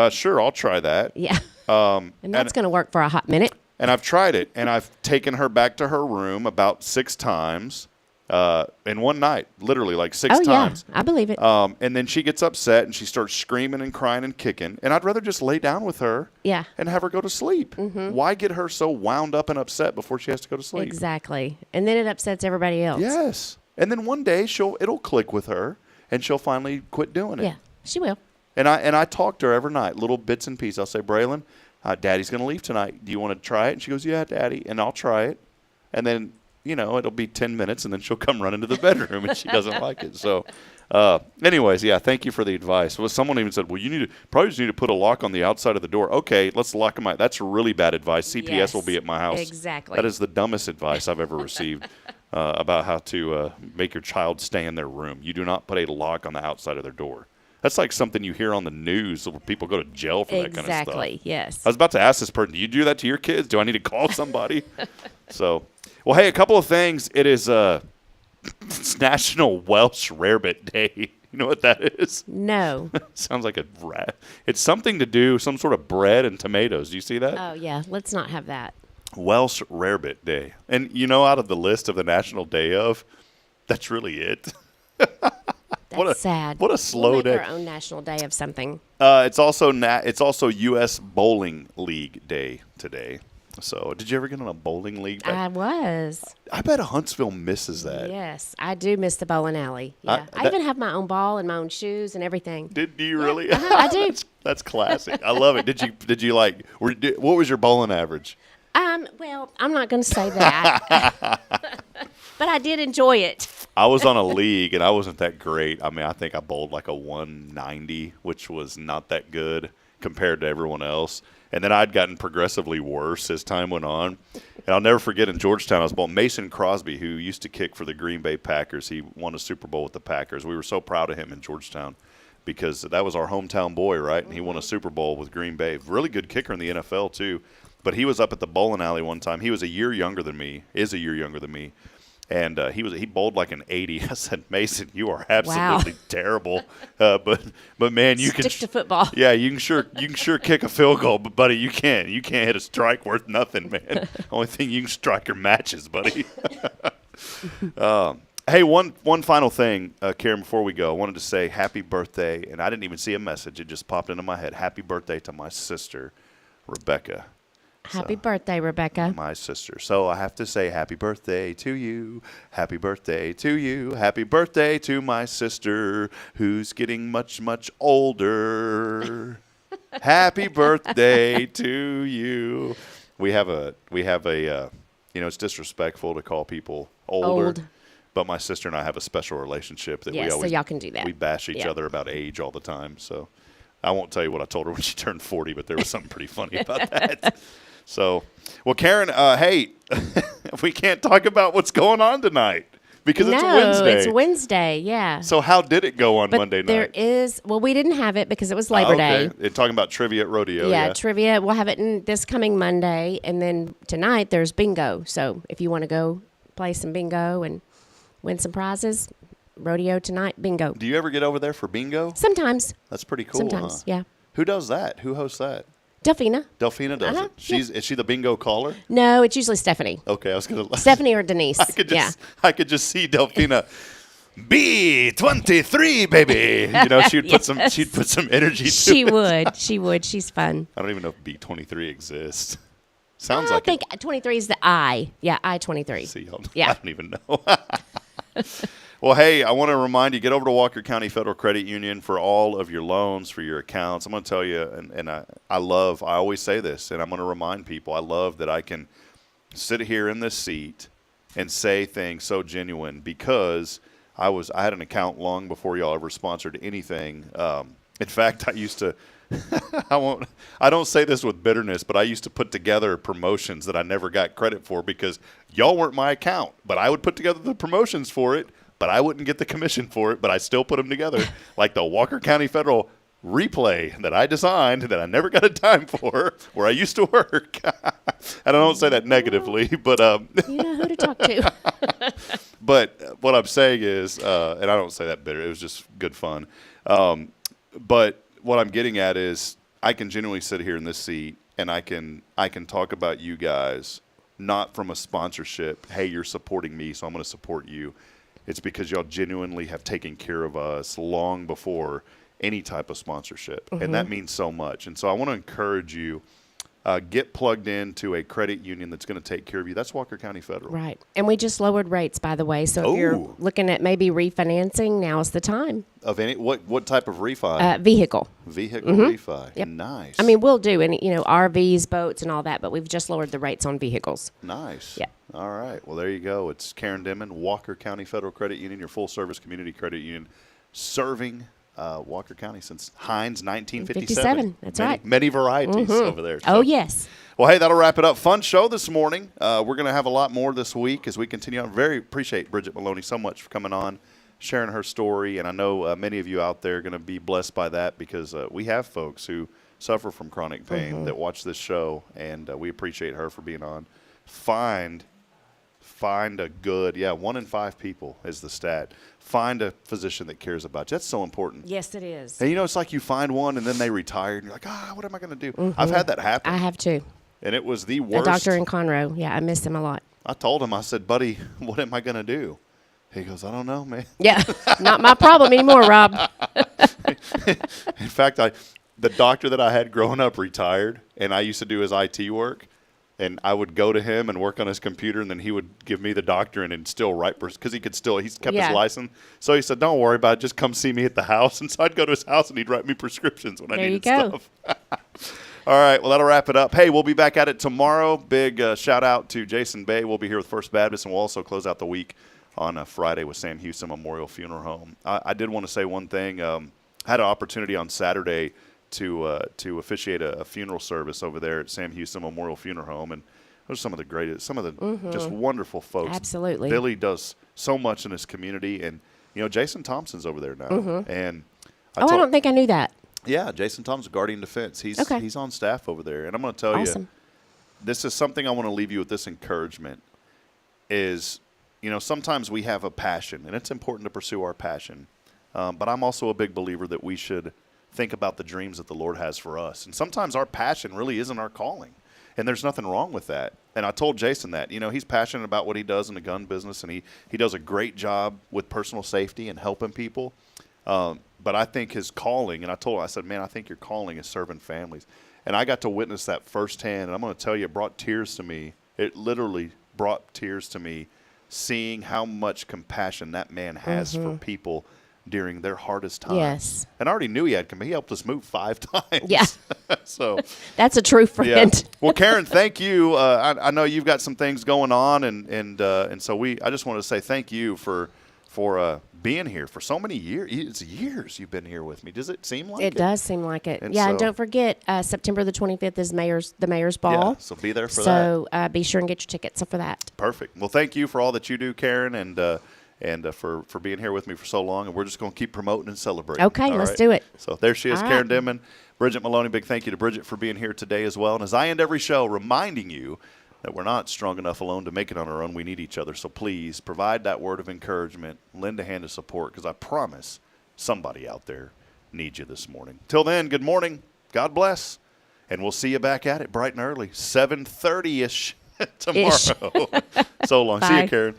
sure, I'll try that. Yeah. And that's going to work for a hot minute. And I've tried it, and I've taken her back to her room about 6 times. In one night, literally like 6 times. Yeah, I believe it. And then she gets upset and she starts screaming and crying and kicking. And I'd rather just lay down with her and have her go to sleep. Mm-hmm. Why get her so wound up and upset before she has to go to sleep? Exactly. And then it upsets everybody else. Yes. And then one day it'll click with her and she'll finally quit doing it. Yeah, she will. And I talk to her every night, little bits and pieces. I'll say, Braylon, Daddy's going to leave tonight. Do you want to try it? And she goes, yeah, Daddy. And I'll try it. And then you know, it'll be 10 minutes, and then she'll come run into the bedroom, and she doesn't like it. So, anyways, yeah, thank you for the advice. Well, someone even said, well, you probably just need to put a lock on the outside of the door. Okay, let's lock them out. That's really bad advice. CPS will be at my house. Exactly. That is the dumbest advice I've ever received about how to make your child stay in their room. You do not put a lock on the outside of their door. That's like something you hear on the news where people go to jail for that kind of stuff. Exactly, yes. I was about to ask this person, do you do that to your kids? Do I need to call somebody? So, well, hey, a couple of things. It is it's National Welsh Rarebit Day. You know what that is? No. Sounds like a rat. It's something to do, some sort of bread and tomatoes. Do you see that? Oh, yeah. Let's not have that. Welsh Rarebit Day. And, you know, out of the list of the National Day of, that's really it. That's sad. What a slow day. Our own national day of something. It's also U.S. Bowling League Day today. So, did you ever get on a bowling league? I was. I bet Huntsville misses that. Yes, I do miss the bowling alley. Yeah, I even have my own ball and my own shoes and everything. Do you really? I do. That's classic. I love it. Did you like? What was your bowling average? Well, I'm not going to say that, but I did enjoy it. I was on a league, and I wasn't that great. I mean, I think I bowled like a 190, which was not that good compared to everyone else. And then I'd gotten progressively worse as time went on. And I'll never forget in Georgetown, I was bowling Mason Crosby, who used to kick for the Green Bay Packers. He won a Super Bowl with the Packers. We were so proud of him in Georgetown because that was our hometown boy, right? And he won a Super Bowl with Green Bay. Really good kicker in the NFL, too. But he was up at the bowling alley one time. He was a year younger than me, And he bowled like an 80. I said, Mason, you are absolutely terrible. But man, you stick to football. Yeah, you can sure kick a field goal, but buddy, you can't hit a strike worth nothing, man. Only thing you can strike are matches, buddy. Hey, one final thing, Karen, before we go, I wanted to say happy birthday, and I didn't even see a message. It just popped into my head. Happy birthday to my sister, Rebecca. Happy birthday, Rebecca. My sister. So I have to say happy birthday to you. Happy birthday to you. Happy birthday to my sister who's getting much, much older. Happy birthday to you. We have a it's disrespectful to call people older. Old. But my sister and I have a special relationship that we Yes, so always y'all can do that. We bash each Yeah. other about age all the time. So I won't tell you what I told her when she turned 40, but there was something pretty funny about that. So, well, Karen, hey, we can't talk about what's going on tonight because it's Wednesday. It's Wednesday, yeah. So how did it go on But Monday night? there is, well, we didn't have it because it was Labor Day. And talking about trivia at rodeo. Yeah, trivia. We'll have it this coming Monday, and then tonight there's bingo. So if you want to go play some bingo and win some prizes, rodeo tonight, bingo. Do you ever get over there for bingo? Sometimes. That's pretty cool. Sometimes, yeah. Who does that? Who hosts that? Delphina. Delphina does it. Is she the bingo caller? No, it's usually Stephanie. Okay, I was gonna. Stephanie or Denise. I could just see Delphina. B23, baby. You know, she'd put some. She'd put some energy. She would. She would. She's fun. I don't even know if B23 exists. Sounds I like think 23 is the I. Yeah, I-23. See, yeah. I don't even know. Well, hey, I want to remind you, get over to Walker County Federal Credit Union for all of your loans, for your accounts. I'm going to tell you, and I always say this, and I'm going to remind people, I love that I can sit here in this seat and say things so genuine because I had an account long before y'all ever sponsored anything. In fact, I used to, I don't say this with bitterness, but I used to put together promotions that I never got credit for because y'all weren't my account, but I would put together the promotions for it. But I wouldn't get the commission for it, but I still put them together, like the Walker County Federal replay that I designed that I never got a dime for, where I used to work. And I don't say that negatively, but you know who to talk to. But what I'm saying is, and I don't say that bitter, it was just good fun. But what I'm getting at is, I can genuinely sit here in this seat and I can talk about you guys, not from a sponsorship. Hey, you're supporting me, so I'm going to support you. It's because y'all genuinely have taken care of us long before any type of sponsorship. Mm-hmm. And that means so much. And so I want to encourage you, get plugged into a credit union that's going to take care of you. That's Walker County Federal. Right. And we just lowered rates, by the way. So if you're looking at maybe refinancing, now's the time. Of any what type of refi? Vehicle. Vehicle refi. Yep. Nice. I mean, we'll do any, RVs, boats, and all that, but we've just lowered the rates on vehicles. Nice. Yeah. All right. Well, there you go. It's Karen Denman, Walker County Federal Credit Union, your full-service community credit union, serving Walker County since Hines 1957. That's right. Many varieties over there. Oh, yes. Well, hey, that'll wrap it up. Fun show this morning. We're going to have a lot more this week as we continue on. Very appreciate Bridget Maloney so much for coming on, sharing her story. And I know many of you out there are going to be blessed by that because we have folks who suffer from chronic pain that watch this show, and we appreciate her for being on. Find a good, 1 in 5 people is the stat. Find a physician that cares about you. That's so important. Yes, it is. And it's like you find one and then they retire and you're like, what am I going to do? I've had that happen. I have too. And it was the A worst. doctor in Conroe. Yeah, I miss him a lot. I told him, I said, buddy, what am I going to do? He goes, I don't know, man. Yeah, not my problem anymore, Rob. In fact, the doctor that I had growing up retired, and I used to do his IT work. And I would go to him and work on his computer, and then he would give me the doctrine and still write, because he's kept his license. So he said, don't worry about it. Just come see me at the house. And so I'd go to his house, and he'd write me prescriptions when I needed stuff. All right, well, that'll wrap it up. Hey, we'll be back at it tomorrow. Big shout-out to Jason Bay. We'll be here with First Baptist, and we'll also close out the week on a Friday with Sam Houston Memorial Funeral Home. I did want to say one thing. I had an opportunity on Saturday to officiate a funeral service over there at Sam Houston Memorial Funeral Home, and those are some of the just wonderful folks. Absolutely. Billy does so much in his community, and Jason Thompson's over there now. And I don't think I knew that. Yeah, Jason Thompson, Guardian Defense. He's on staff over there, and I'm going to tell you, this is something I want to leave you with. This encouragement is, sometimes we have a passion, and it's important to pursue our passion. But I'm also a big believer that we should think about the dreams that the Lord has for us. And sometimes our passion really isn't our calling. And there's nothing wrong with that. And I told Jason that. He's passionate about what he does in the gun business, and he does a great job with personal safety and helping people. But I think his calling, and I told him, I said, man, I think your calling is serving families. And I got to witness that firsthand, and I'm going to tell you, it brought tears to me. It literally brought tears to me seeing how much compassion that man has for people during their hardest time. Yes. And I already knew he helped us move 5 times. Yeah. So that's a true friend. Yeah. Well, Karen, thank you. I know you've got some things going on, and so I just want to say thank you for being here for so many years. It's years you've been here with me. Does it seem like it? It does seem like it. And and don't forget, September the 25th is the Mayor's Ball. Yeah, so be there for that. So be sure and get your tickets for that. Perfect. Well, thank you for all that you do, Karen, and for being here with me for so long. And we're just going to keep promoting and celebrating. Okay, let's do it. So there she is, All Karen right. Denman. Bridget Maloney, big thank you to Bridget for being here today as well. And as I end every show, reminding you that we're not strong enough alone to make it on our own. We need each other. So please provide that word of encouragement, lend a hand of support, because I promise somebody out there needs you this morning. Till then, good morning. God bless. And we'll see you back at it bright and early, 7:30-ish tomorrow. So long. See you, Bye. Karen.